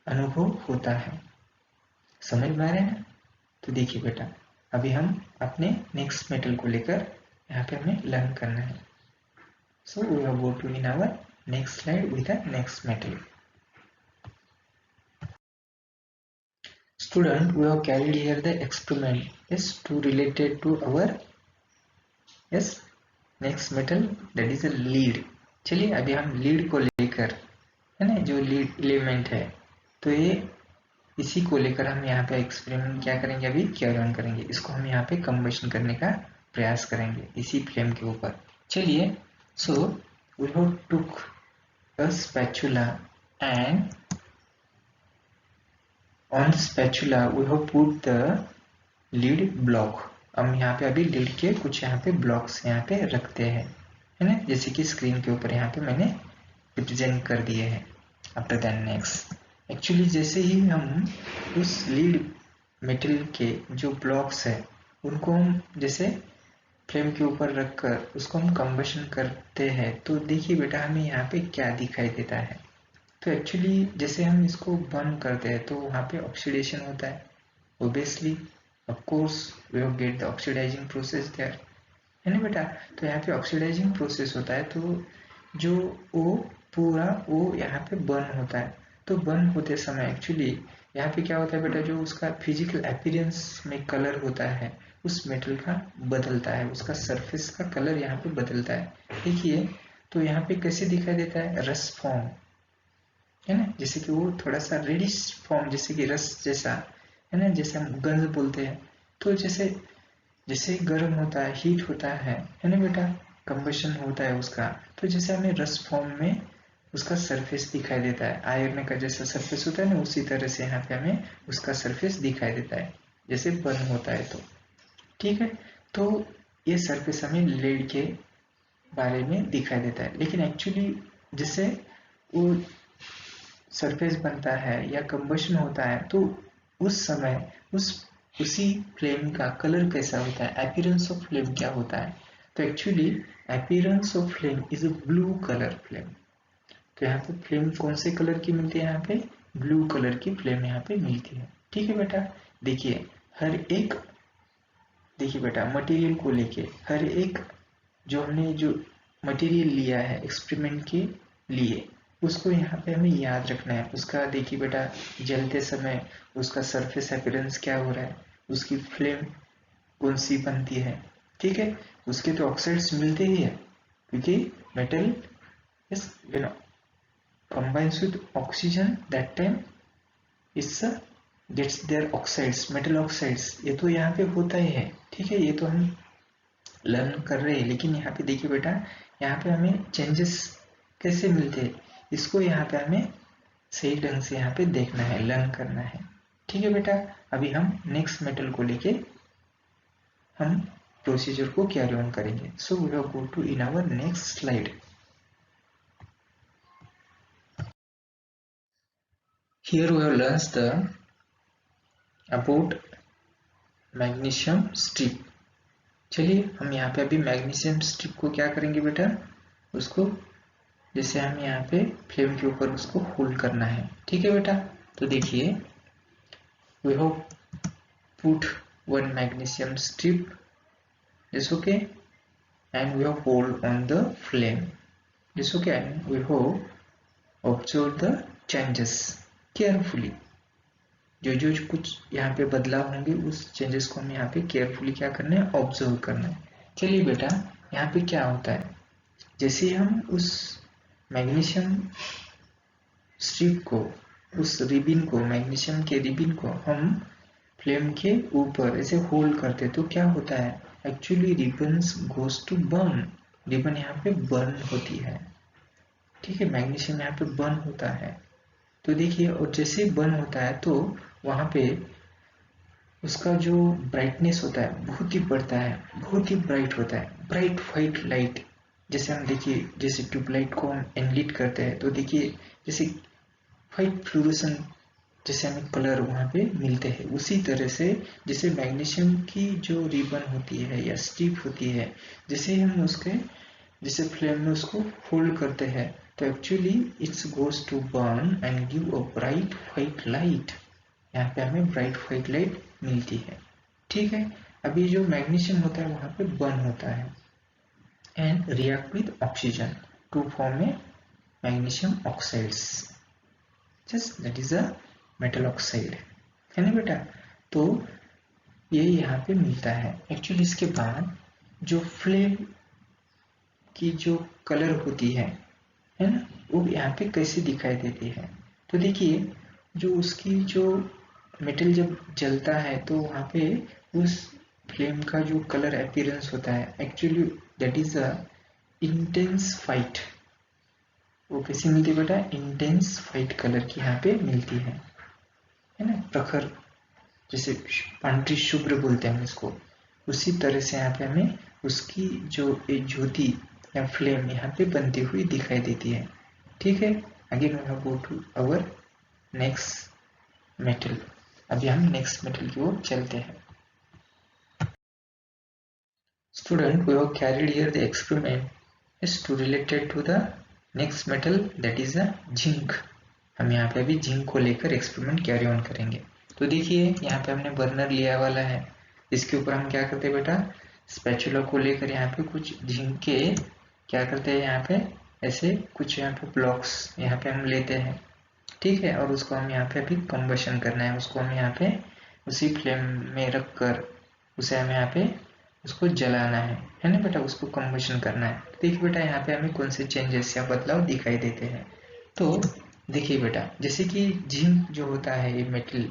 अनुभव होता है, समझ में आ रहा है ना। तो देखिए बेटा, अभी हम अपने नेक्स्ट मेटल को लेकर यहाँ पे हमें लर्न करना है। So we will go to in our next slide with the next metal. Student, we have carried here the experiment is to related to our next metal, that is a lead. चलिए अभी हम लीड को लेकर, है ना, जो लीड एलिमेंट है, तो ये इसी को लेकर हम यहाँ पे एक्सपेरिमेंट क्या करेंगे, अभी कैरी ऑन करेंगे। इसको हम यहाँ पे कंबशन करने का प्रयास करेंगे इसी फ्लेम के ऊपर। चलिए, सो we have took a spatula and on the spatula we have put the lead block. हम यहाँ पे अभी लीड के कुछ यहाँ पे ब्लॉक्स यहाँ पे रखते हैं, है ना, जैसे कि स्क्रीन के ऊपर यहाँ पे मैंने रिप्रेजेंट कर दिए हैं। आफ्टर दैट नेक्स्ट, एक्चुअली जैसे ही हम उस लीड मेटल के जो ब्लॉक्स है उनको हम जैसे फ्लेम के ऊपर रखकर उसको हम कंबशन करते हैं, तो देखिए बेटा हमें यहाँ पे क्या दिखाई देता है। तो एक्चुअली जैसे हम इसको बर्न करते हैं तो वहाँ पे ऑक्सीडेशन होता है, obviously of course we will get the oxidising process there, है ना बेटा। तो यहाँ पे ऑक्सीडाइजिंग प्रोसेस होता है, तो जो वो पूरा वो यहाँ पे बर्न होता है। तो बर्न होते समय एक्चुअली यहाँ पे क्या होता है बेटा, जो उसका फिजिकल अपीयरेंस में कलर होता है उस मेटल का बदलता है, उसका सरफेस का कलर यहाँ पे बदलता है। देखिए, तो यहाँ पे कैसे दिखाई देता है, रस फॉर्म, है ना, जैसे कि वो थोड़ा सा रेडिश फॉर्म, जैसे कि रस जैसा, है ना, जैसे हम गंज बोलते हैं। तो जैसे जैसे गर्म होता है, हीट होता है ना बेटा, कंबशन होता है उसका, तो जैसे हमें रस फॉर्म में उसका सरफेस दिखाई देता है, आयरन का जैसा सरफेस होता है ना, उसी तरह से यहाँ पे हमें उसका सरफेस दिखाई देता है जैसे बर्न होता है। तो ठीक है, तो ये सरफेस हमें लेड के बारे में दिखाई देता है। लेकिन एक्चुअली जिससे वो सरफेस बनता है या कंबशन होता है, तो उस समय उसी फ्लेम का कलर कैसा होता है, अपीयरेंस ऑफ फ्लेम क्या होता है। तो actually appearance of flame is a blue colour flame. तो यहाँ पे फ्लेम कौन से कलर की मिलती है, यहाँ पे ब्लू कलर की फ्लेम यहाँ पे मिलती है। ठीक है बेटा, देखिए हर एक, देखिए बेटा मटेरियल को लेके हर एक जो हमने जो मटेरियल लिया है एक्सपेरिमेंट के लिए, उसको यहाँ पे हमें याद रखना है। उसका देखिए बेटा, जलते समय उसका सरफेस अपीयरेंस क्या हो रहा है, उसकी फ्लेम कौन सी बनती है। ठीक है, उसके तो ऑक्साइड्स मिलते ही है, क्योंकि metal is combines with oxygen, that time it's gets their oxides, metal oxides, ये तो यहाँ पे होता ही है। ठीक है, ये तो हम लर्न कर रहे हैं, लेकिन यहाँ पे देखिए बेटा, यहाँ पे हमें चेंजेस कैसे मिलते हैं, इसको यहाँ पे हमें सही ढंग से यहाँ पे देखना है, लर्न करना है। ठीक है बेटा, अभी हम नेक्स्ट मेटल को लेके हम प्रोसीजर को कैरी ऑन करेंगे. So we have go to in our next slide. Here we have learned the about magnesium strip. चलिए हम यहाँ पे अभी मैग्नीशियम स्ट्रिप को क्या करेंगे बेटा, उसको जैसे हम यहाँ पे फ्लेम के ऊपर उसको होल्ड करना है. ठीक है बेटा, तो देखिए we have put one magnesium strip this okay and we have hold on the flame this okay and we have observe the changes carefully. जो कुछ यहाँ पे बदलाव होंगे उस चेंजेस को हमें यहाँ पे केयरफुली क्या करना है, ऑब्जर्व करना है. चलिए बेटा, यहाँ पे क्या होता है, जैसे हम उस मैग्नीशियम स्ट्रिप को, उस रिबिन को, मैग्नीशियम के रिबिन को हम फ्लेम के ऊपर ऐसे होल्ड करते तो क्या होता है, actually ribbons goes to burn. Ribbon यहाँ पे बर्न होती है. ठीक है, मैग्नीशियम यहाँ पे बर्न होता है. तो देखिए, और जैसे बर्न होता है तो वहां पे उसका जो ब्राइटनेस होता है बहुत ही बढ़ता है, बहुत ही ब्राइट होता है, ब्राइट व्हाइट लाइट. जैसे हम देखिए, जैसे ट्यूबलाइट को हम एनलिट करते हैं तो देखिए जैसे व्हाइट फ्लोरोसेंट जैसे हमें कलर वहां पे मिलते हैं, उसी तरह से जैसे मैग्नीशियम की जो रिबन होती है या स्ट्रिप होती है, जैसे हम उसके जैसे फ्लेम में उसको होल्ड करते हैं तो actually it's goes to burn and give a bright white light. यहाँ पे हमें ब्राइट व्हाइट लाइट मिलती है. ठीक है, अभी जो मैग्नीशियम होता है वहां पे बर्न होता है and react with oxygen to form a magnesium oxides. Just that is a metal oxide, है ना बेटा. तो ये यहाँ पे मिलता है. एक्चुअली इसके बाद जो फ्लेम की जो कलर होती है ना, वो यहाँ पे कैसे दिखाई देती है. तो देखिए, जो उसकी जो मेटल जब जलता है तो वहाँ पे उस फ्लेम का जो कलर अपीयरेंस होता है, actually that is a intense fight. वो कैसी मिलती है बेटा, इंटेंस फाइट कलर की यहाँ पे मिलती है ना, प्रखर, जैसे पांढरी शुभ्र बोलते हैं हम इसको, उसी तरह से यहाँ पे हमें उसकी जो एक ज्योति या फ्लेम यहाँ पे बनती हुई दिखाई देती है. ठीक है, again we have go to our next metal. अभी हम नेक्स्ट मेटल की ओर चलते हैं. Student, we have carried here the experiment is to related to the next metal that is a zinc. हम यहाँ पे अभी जिंक को लेकर एक्सपेरिमेंट कैरी ऑन करेंगे. तो देखिए, यहाँ पे हमने बर्नर लिया वाला है, इसके ऊपर हम क्या करते हैं बेटा, स्पैचुला को लेकर यहाँ पे कुछ जिंक के क्या करते हैं, यहाँ पे ऐसे कुछ यहाँ पे ब्लॉक्स यहाँ पे हम लेते हैं. ठीक है, और उसको हम यहाँ पे अभी कंबशन करना है, उसको हम यहाँ पे उसी फ्लेम में रख कर उसे हमें यहाँ पे उसको जलाना है ना बेटा, उसको कंबशन करना है. देखिए बेटा, यहाँ पे हमें कौन से चेंजेस या बदलाव दिखाई देते हैं. तो देखिए बेटा, जैसे कि जिंक जो होता है ये मेटल,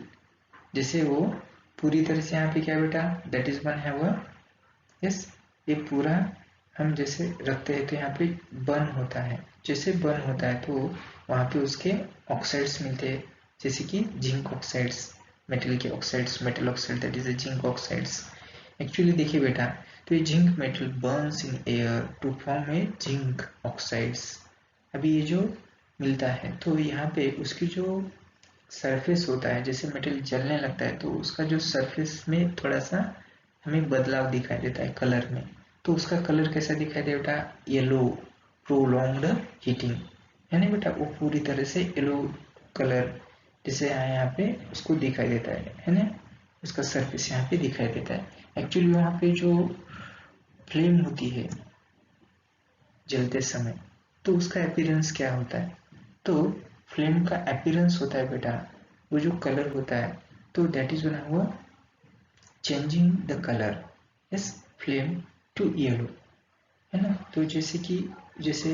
जैसे वो पूरी तरह से यहाँ पे क्या बेटा, दैट इज वन है वो, यस, ये पूरा हम जैसे रखते हैं तो यहाँ पे बर्न होता है. जैसे बर्न होता है तो वहाँ पे उसके ऑक्साइड्स मिलते हैं, जैसे कि जिंक ऑक्साइड्स, मेटल के oxides, metal oxide that is zinc oxides. Actually देखिए बेटा, तो ये zinc metal burns in air to form a zinc oxides. अभी ये जो मिलता है तो यहाँ पे उसकी जो सरफेस होता है, जैसे मेटल जलने लगता है तो उसका जो सरफेस में थोड़ा सा हमें बदलाव दिखाई देता है कलर में. तो उसका कलर कैसा दिखाई देता बेटा, येलो, प्रोलॉन्ग्ड हीटिंग, है ना बेटा, वो पूरी तरह से येलो कलर जैसे यहाँ पे उसको दिखाई देता है ना, उसका सरफेस यहाँ पे दिखाई देता है. एक्चुअली वहाँ पे जो फ्लेम होती है जलते समय, तो उसका अपीयरेंस क्या होता है, तो फ्लेम का अपीयरेंस होता है बेटा, वो जो कलर होता है, तो दैट इज वन हुआ changing the colour, yes, flame to yellow, है ना. तो जैसे कि जैसे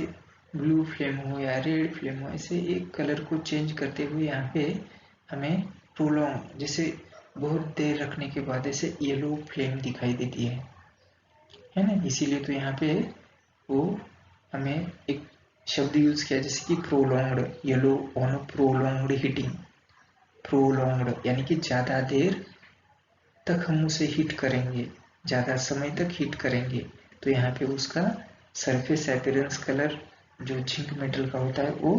ब्लू फ्लेम हो या रेड फ्लेम हो, ऐसे एक कलर को चेंज करते हुए यहाँ पे हमें प्रोलॉन्ग, जैसे बहुत देर रखने के बाद ऐसे येलो फ्लेम दिखाई देती है ना. इसीलिए तो यहाँ पे वो हमें एक शब्द यूज किया जैसे कि prolonged yellow on prolonged heating. Prolonged यानी कि ज़्यादा देर तक हम उसे हीट करेंगे, ज़्यादा समय तक हीट करेंगे, तो यहाँ पे उसका सरफेस अपीयरेंस कलर जो जिंक मेटल का होता है वो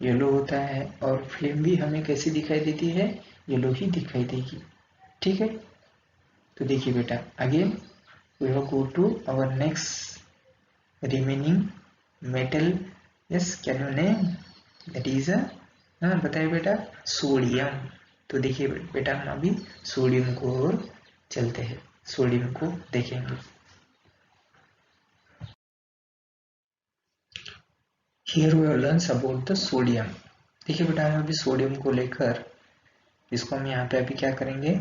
येलो होता है, और फ्लेम भी हमें कैसी दिखाई देती है, येलो ही दिखाई देगी। ठीक है, तो देखिए बेटा, again we have go to our next remaining metal. Yes, can you name that is हाँ बताइए बेटा, सोडियम। तो देखिए बेटा, हम अभी सोडियम को और चलते हैं, सोडियम को देखेंगे। Here we learn about the sodium. देखिए बेटा, हम अभी सोडियम को लेकर इसको हम यहाँ पे अभी क्या करेंगे,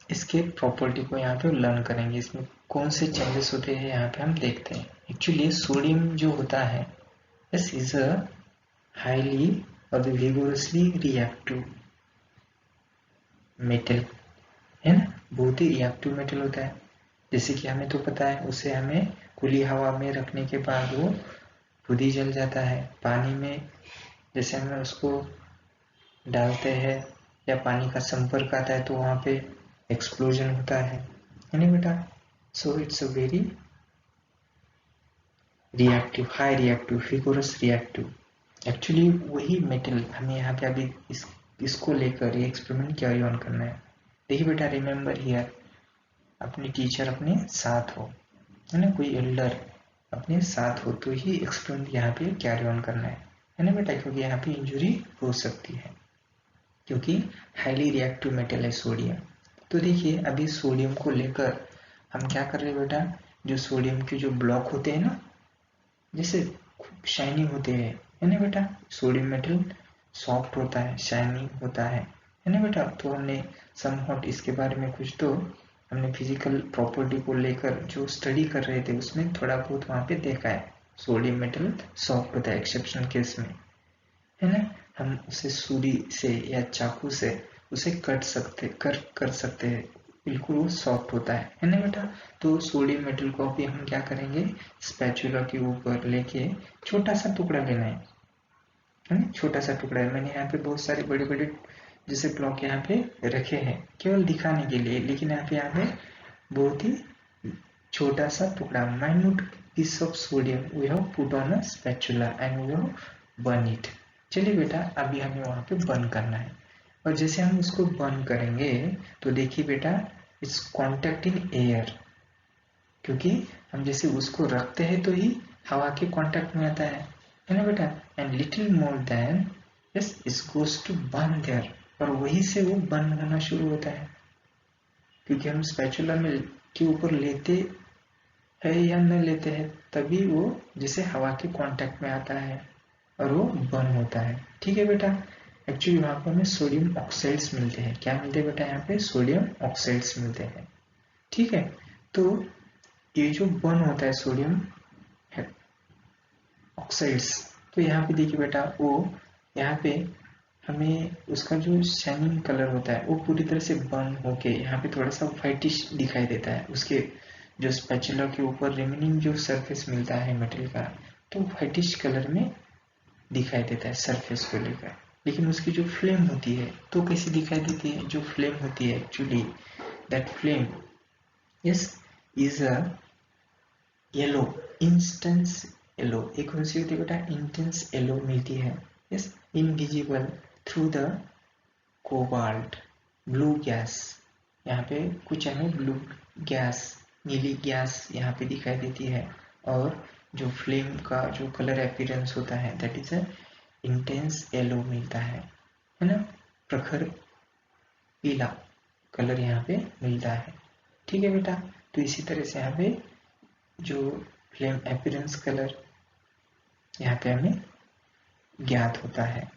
इसके प्रॉपर्टी को यहाँ पे लर्न करेंगे, इसमें कौन से चेंजेस होते हैं यहाँ पे हम देखते हैं। एक्चुअली सोडियम जो होता है, दिस इज अ हाईली और विगोरसली रिएक्टिव मेटल, है ना, बहुत ही रिएक्टिव मेटल होता है। जैसे कि हमें तो पता है, उसे हमें खुली हवा में रखने के बाद वो खुद ही जल जाता है। पानी में जैसे हमें उसको डालते हैं या पानी का संपर्क आता है तो वहाँ पे एक्सप्लोजन होता है ना बेटा। So it's a very reactive, high reactive, vigorous reactive. Actually वही मेटल हमें यहाँ पे अभी इसको लेकर ये एक्सपेरिमेंट कैरी ऑन करना है। देखिए बेटा, रिमेंबर हियर, अपनी टीचर अपने साथ हो, है ना, कोई एल्डर अपने साथ हो तो ही एक्सपेरिमेंट यहाँ पे कैरी ऑन करना है ना बेटा, क्योंकि यहाँ पे इंजुरी हो सकती है, क्योंकि हाईली रिएक्टिव मेटल है सोडियम। तो देखिए, अभी सोडियम को लेकर हम क्या कर रहे हैं बेटा, जो सोडियम के जो ब्लॉक होते हैं ना, जैसे शाइनिंग होते हैं, है ना बेटा, सोडियम मेटल सॉफ्ट होता है, शाइनिंग होता है ना बेटा। तो हमने समहाउ इसके बारे में कुछ तो हमने फिजिकल प्रॉपर्टी को लेकर जो स्टडी कर रहे थे उसमें थोड़ा बहुत वहाँ पे देखा है, सोडियम मेटल सॉफ्ट होता है एक्सेप्शनल केस में, है ना। हम उसे छुरी से या चाकू से उसे कर सकते हैं, बिल्कुल वो सॉफ्ट होता है ना बेटा। तो सोडियम मेटल को अभी हम क्या करेंगे, स्पैचुला के ऊपर लेके छोटा सा टुकड़ा लेना है ना, छोटा सा टुकड़ा है। मैंने यहाँ पे बहुत सारे बड़े बड़े जैसे ब्लॉक यहाँ पे रखे हैं केवल दिखाने के लिए, लेकिन यहाँ पे बहुत ही छोटा सा टुकड़ा, minute piece of sodium we have put on a spatula and we have burn it. चलिए बेटा, अभी हमें वहां पे बर्न करना है, और जैसे हम उसको बर्न करेंगे तो देखिए बेटा, इट्स कॉन्टैक्ट इन एयर, क्योंकि हम जैसे उसको रखते हैं तो ही हवा के कांटेक्ट में आता है ना बेटा। And little more then yes it's goes to burn there, और वहीं से वो बर्न होना शुरू होता है, क्योंकि हम स्पैचुला में के ऊपर लेते है या न लेते हैं तभी वो जैसे हवा के कांटेक्ट में आता है और वो बर्न होता है। ठीक है बेटा, एक्चुअली वहां पर हमें सोडियम ऑक्साइड्स मिलते हैं। क्या मिलते हैं बेटा, यहाँ पे सोडियम ऑक्साइड्स मिलते हैं। ठीक है, तो ये जो बर्न होता है सोडियम ऑक्साइड्स, तो यहाँ पे देखिए बेटा, वो यहाँ पे हमें उसका जो शाइनिंग कलर होता है वो पूरी तरह से बर्न होके यहाँ पे थोड़ा सा व्हाइटिश दिखाई देता है। उसके जो स्पैचुला के ऊपर रिमेनिंग जो सरफेस मिलता है मेटल का, तो व्हाइटिश कलर में दिखाई देता है सरफेस को लेकर। लेकिन उसकी जो फ्लेम होती है तो कैसी दिखाई देती है, जो फ्लेम होती है actually that flame yes is a yellow, instance yellow. एक कौन सी होती है बेटा, इंटेंस येलो मिलती है, yes, invisible through the cobalt blue gas. यहाँ पे कुछ हमें ब्लू गैस, नीली गैस यहाँ पे दिखाई देती है, और जो फ्लेम का जो कलर अपीयरेंस होता है that is a intense yellow मिलता है ना, प्रखर पीला कलर यहाँ पे मिलता है। ठीक है बेटा, तो इसी तरह से यहाँ पे जो फ्लेम अपीयरेंस कलर यहाँ पे हमें ज्ञात होता है।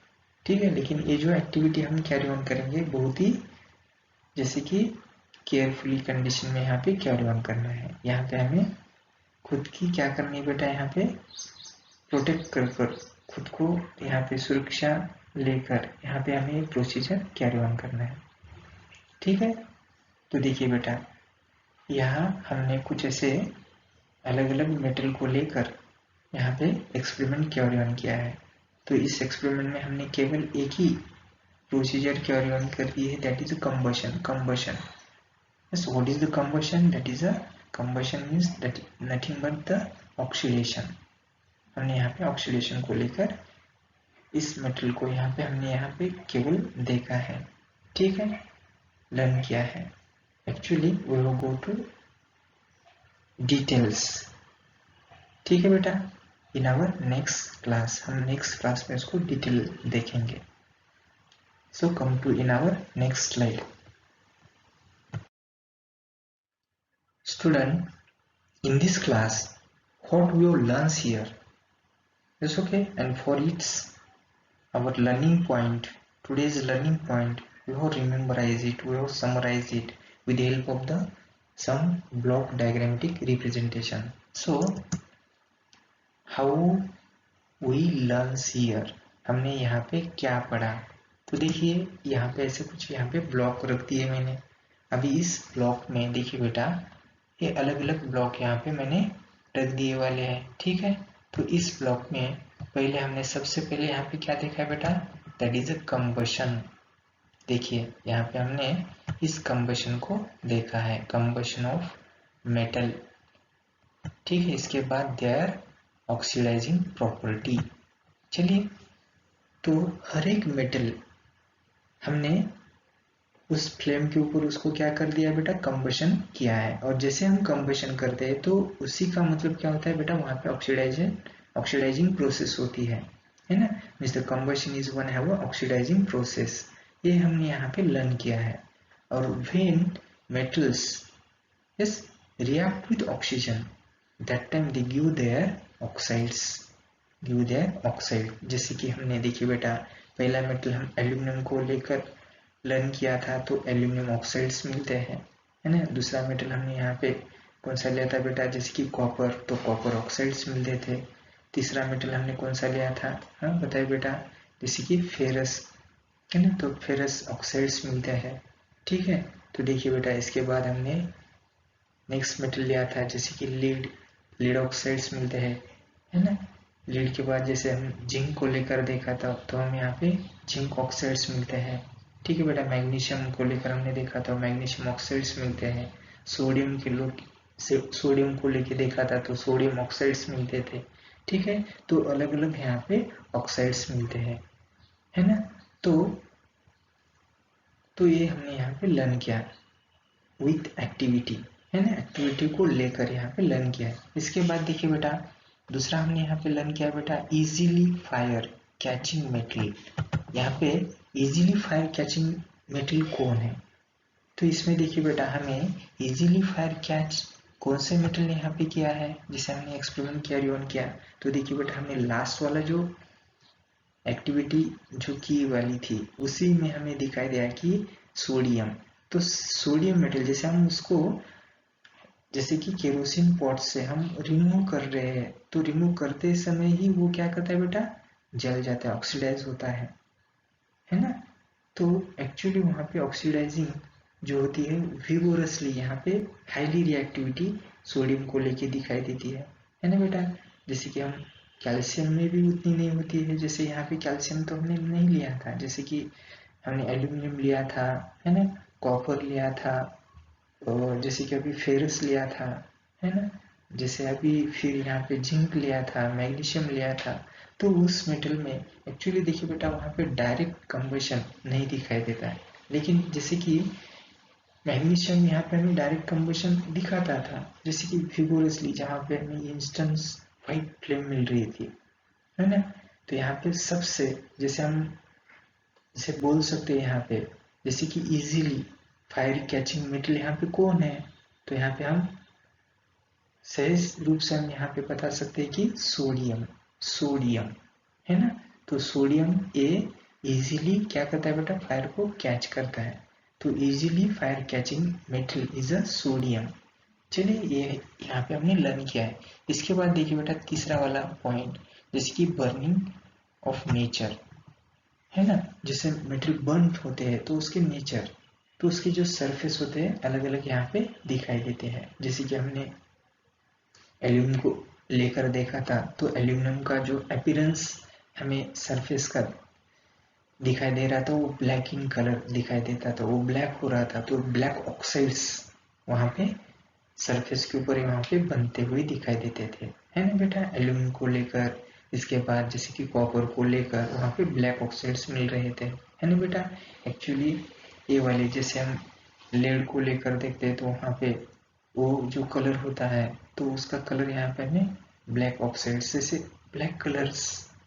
ठीक है, लेकिन ये जो एक्टिविटी हम कैरी ऑन करेंगे बहुत ही जैसे कि केयरफुली कंडीशन में यहाँ पे कैरी ऑन करना है। यहाँ पे हमें खुद की क्या करनी है बेटा, यहाँ पे प्रोटेक्ट कर खुद को यहाँ पे सुरक्षा लेकर यहाँ पे हमें एक प्रोसीजर कैरी ऑन करना है। ठीक है, तो देखिए बेटा, यहाँ हमने कुछ ऐसे अलग अलग मेटल को लेकर यहाँ पे एक्सपेरिमेंट कैरी ऑन किया है। तो इस एक्सपेरिमेंट में हमने केवल एक ही प्रोसीजर कैरी ऑन कर रही है, that is a combustion. Yes, what is the combustion? That is a combustion means that nothing but the oxidation. हमने यहाँ पे ऑक्सीडेशन को लेकर इस मेटल को यहाँ पे हमने यहाँ पे केवल देखा है, ठीक है, लर्न किया है. Actually we will go to details, ठीक है बेटा, इन आवर नेक्स्ट क्लास. हम नेक्स्ट क्लास में इसको डिटेल देखेंगे. So come to in our next slide. Student, in this class, what we will learn here is okay, and for its our learning point, today's learning point, we will memorize it, we will summarize it with the help of the some block diagrammatic representation. So, how we learn here, हमने यहाँ पे क्या पढ़ा? तो देखिए यहाँ पे ऐसे कुछ यहाँ पे ब्लॉक रख दिए मैंने. अभी इस ब्लॉक में देखिए बेटा, ये अलग अलग ब्लॉक यहाँ पे मैंने रख दिए वाले हैं, ठीक है. तो इस ब्लॉक में पहले हमने सबसे पहले यहाँ पे क्या देखा है बेटा, दैट इज अ कंबशन. देखिए यहाँ पे हमने इस कंबशन को देखा है, कंबशन ऑफ मेटल, ठीक है. इसके बाद देयर ऑक्सीडाइजिंग प्रॉपर्टी. चलिए, तो हर एक मेटल हमने उस फ्लेम के ऊपर उसको क्या कर दिया बेटा, कंबशन किया है. और जैसे हम कंबशन करते हैं तो उसी का मतलब क्या होता है बेटा, वहां पे ऑक्सीडाइजिंग प्रोसेस होती है ना. Means the combustion is one have oxidising process. ये हमने यहाँ पे लर्न किया है. और when metals yes react with oxygen, that time they give their oxide. जैसे कि हमने देखिए बेटा, पहला मेटल हम एल्यूमिनियम को लेकर लर्न किया था, तो एल्यूमिनियम ऑक्साइड्स मिलते हैं, है ना. दूसरा मेटल हमने यहाँ पे कौन सा लिया था बेटा, जैसे कि कॉपर, तो कॉपर ऑक्साइड्स मिलते थे. तीसरा मेटल हमने कौन सा लिया था, हाँ बताइए बेटा, जैसे कि फेरस, है ना, तो फेरस ऑक्साइड्स मिलते हैं, ठीक है. तो देखिए बेटा, इसके बाद हमने नेक्स्ट मेटल लिया था जैसे कि लीड ऑक्साइड्स मिलते हैं, है ना. लीड के बाद जैसे हम जिंक को लेकर देखा था, तो हम यहाँ पे जिंक ऑक्साइड्स मिलते हैं, ठीक है बेटा. मैग्नीशियम को लेकर हमने देखा था, मैग्नीशियम ऑक्साइड्स मिलते हैं. सोडियम को लेकर देखा था, तो सोडियम ऑक्साइड्स मिलते थे, ठीक है. तो अलग अलग यहाँ पे ऑक्साइड्स मिलते हैं, है ना. तो ये हमने यहाँ पे लर्न किया विथ एक्टिविटी, है ना. एक्टिविटी को लेकर यहाँ पे लर्न किया है. इसके बाद देखिए बेटा, दूसरा हमने यहाँ पे लर्न किया बेटा, इजीली फायर कैचिंग मेटल. यहाँ पे इजीली फायर कैचिंग मेटल कौन है, तो इसमें देखिए बेटा, हमें इजीली फायर कैच कौन से मेटल ने यहाँ पे किया है, जिसे हमने एक्सपेरिमेंट कैरी ऑन किया. तो देखिए बेटा, हमने लास्ट वाला जो एक्टिविटी जो की वाली थी, उसी में हमें दिखाई दिया कि सोडियम. तो सोडियम मेटल जैसे हम उसको, जैसे कि केरोसिन पॉट से हम रिमूव कर रहे हैं, तो रिमूव करते समय ही वो क्या करता है बेटा, जल जाता है, ऑक्सीडाइज होता है ना. तो एक्चुअली वहाँ पे ऑक्सीडाइजिंग जो होती है विगोरसली, यहाँ पे हाईली रिएक्टिविटी सोडियम को लेके दिखाई देती है ना बेटा. जैसे कि हम कैल्शियम में भी उतनी नहीं होती है, जैसे यहाँ पे कैल्शियम तो हमने नहीं लिया था, जैसे कि हमने एल्यूमिनियम लिया था, है ना, कॉपर लिया था, और जैसे कि अभी फेरस लिया था, है ना, जैसे अभी फिर यहाँ पे जिंक लिया था, मैग्नीशियम लिया था. तो उस मेटल में एक्चुअली देखिए बेटा, वहाँ पे डायरेक्ट कंबशन नहीं दिखाई देता है, लेकिन जैसे कि मैग्नीशियम यहाँ पे हमें डायरेक्ट कंबशन दिखाता था, जैसे कि फिगोरसली, जहाँ पे हमें इंस्टेंस वाइट फ्लेम मिल रही थी, है ना. तो यहाँ पे सबसे जैसे हम इसे बोल सकते हैं यहाँ पे, जैसे कि इजीली फायर कैचिंग मेटल यहाँ पे कौन है, तो यहाँ पे हम सहज रूप से हम यहाँ पे बता सकते हैं कि सोडियम, है ना. तो सोडियम ए इजीली क्या करता है बेटा, फायर को कैच करता है. तो easily fire catching metal is a sodium. चलिए, ये यहाँ पे हमने लर्न किया है. इसके बाद देखिए बेटा, तीसरा वाला पॉइंट, जैसे कि बर्निंग ऑफ नेचर, है ना. जैसे मेटल बर्न होते हैं तो उसके नेचर, तो उसके जो सरफेस होते हैं अलग अलग यहाँ पे दिखाई देते हैं. जैसे कि हमने एल्यूमिनियम को लेकर देखा था, तो एल्यूमिनियम का जो अपीयरेंस हमें सरफेस का दिखाई दे रहा था वो ब्लैक इन कलर दिखाई देता था, वो ब्लैक हो रहा था, तो ब्लैक ऑक्साइड्स वहां पे सरफेस के ऊपर वहां पे बनते हुए दिखाई देते थे, है ना बेटा। एल्यूमिनियम को लेकर, इसके बाद जैसे कि कॉपर को लेकर वहां पे ब्लैक ऑक्साइड्स मिल रहे थे, है ना बेटा। एक्चुअली ये वाले जैसे हम लेड को लेकर देखते हैं तो वहां पे वो जो कलर होता है तो उसका कलर यहाँ पे हमें ब्लैक ऑक्साइड से ब्लैक कलर्स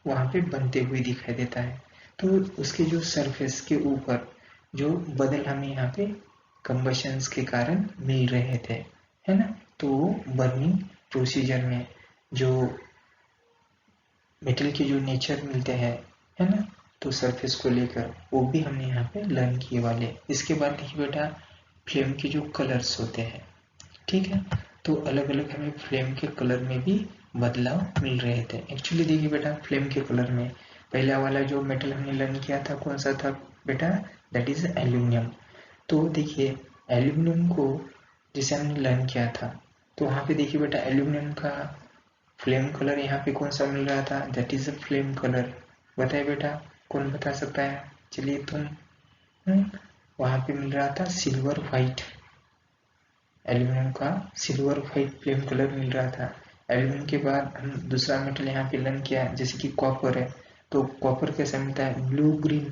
वहां पे बनते हुए दिखाई देता है। तो उसके जो सरफेस के ऊपर जो बदल हमें यहाँ पे कंबशंस के कारण मिल रहे थे, है ना। तो बर्निंग प्रोसीजर में जो मेटल के जो नेचर मिलते हैं, है ना, तो सरफेस को लेकर वो भी हमने यहाँ पे लर्न किए वाले। इसके बाद देखिए बेटा फ्लेम के जो कलर्स होते हैं, ठीक है, तो अलग अलग हमें फ्लेम के कलर में भी बदलाव मिल रहे थे। एक्चुअली देखिए बेटा फ्लेम के कलर में पहला वाला जो मेटल हमने लर्न किया था कौन सा था बेटा, दैट इज एल्यूमिनियम। तो देखिए एल्यूमिनियम को जिसे हमने लर्न किया था तो वहां पे देखिए बेटा एल्यूमिनियम का फ्लेम कलर यहाँ पे कौन सा मिल रहा था, that is a flame colour. बताए बेटा, कौन बता सकता है, चलिए तुम। वहां पे मिल रहा था सिल्वर व्हाइट, एल्यूमिनियम का सिल्वर व्हाइट फ्लेम कलर मिल रहा था। एल्यूमिनियम के बाद हम दूसरा मेटल यहाँ पे लर्न किया जैसे कि कॉपर है, तो कॉपर कैसा मिलता है, ब्लू ग्रीन।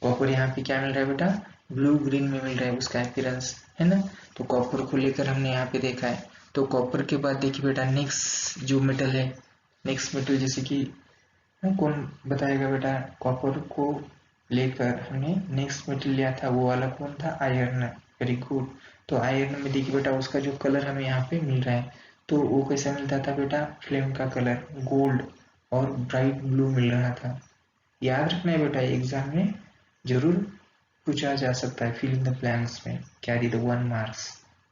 कॉपर यहाँ पे क्या मिल रहा है बेटा, ब्लू ग्रीन में मिल रहा है उसका अपीयरेंस, है ना। तो कॉपर को लेकर हमने यहाँ पे देखा है। तो कॉपर के बाद देखिए बेटा नेक्स्ट जो मेटल है, नेक्स्ट मेटल जैसे कि कौन बताएगा बेटा, कॉपर को लेकर हमने नेक्स्ट मेटल लिया था वो वाला कौन था, आयरन। Very good. तो आयरन में देखिए बेटा उसका जो कलर हमें यहाँ पे मिल रहा है तो वो कैसा मिलता था बेटा, फ्लेम का कलर गोल्ड और ब्राइट ब्लू मिल रहा था। याद रखना है बेटा एग्जाम में जरूर पूछा जा सकता है, फिल इन द ब्लैंक्स में कैरी द 1 मार्क्स।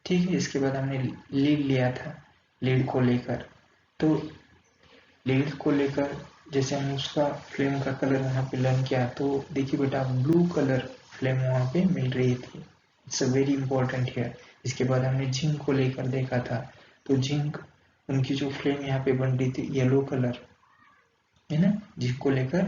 ठीक है, इसके बाद हमने लीड लिया था, लीड को लेकर। तो लीड को लेकर जैसे हम उसका फ्लेम का कलर वहां पे लर्न किया तो देखिए बेटा ब्लू कलर फ्लेम वहां पे मिल रही थी। It's a very important here. इसके बाद हमने जिंक को लेकर देखा था, तो जिंक उनकी जो फ्लेम यहाँ पे बन रही थी येलो कलर, है ना। जिंक को लेकर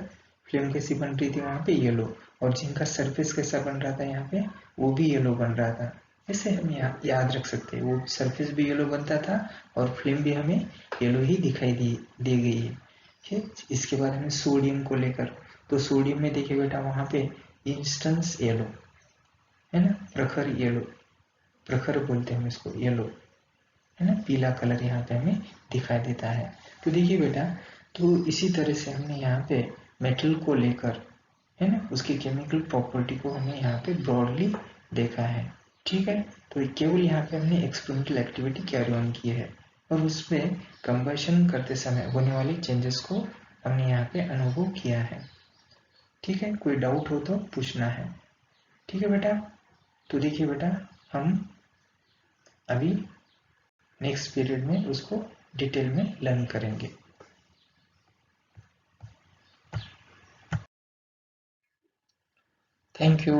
फ्लेम कैसी बन रही थी वहां पे येलो, और जिंक का सरफेस कैसा बन रहा था यहाँ पे, वो भी येलो बन रहा था। ऐसे हम याद रख सकते हैं, वो सरफेस भी येलो बनता था और फ्लेम भी हमें येलो ही दिखाई दी गई है। ठीक, इसके बाद हमें सोडियम को लेकर, तो सोडियम में देखिए बेटा वहां पे इंस्टेंस येलो, है ना, प्रखर येलो, प्रखर बोलते हैं हम इसको, येलो, है ना, पीला कलर यहाँ पे हमें दिखाई देता है। तो देखिए बेटा, तो इसी तरह से हमने यहाँ पे मेटल को लेकर, है ना, उसकी केमिकल प्रॉपर्टी को हमने यहाँ पे ब्रॉडली देखा है। ठीक है, तो केवल यहाँ पे हमने एक्सपेरिमेंटल एक्टिविटी कैरी ऑन की है और उसमें कंबशन करते समय होने वाले चेंजेस को हमने यहाँ पे अनुभव किया है। ठीक है, कोई डाउट हो तो पूछना है। ठीक है बेटा, तो देखिए बेटा हम अभी नेक्स्ट पीरियड में उसको डिटेल में लर्न करेंगे। Thank you.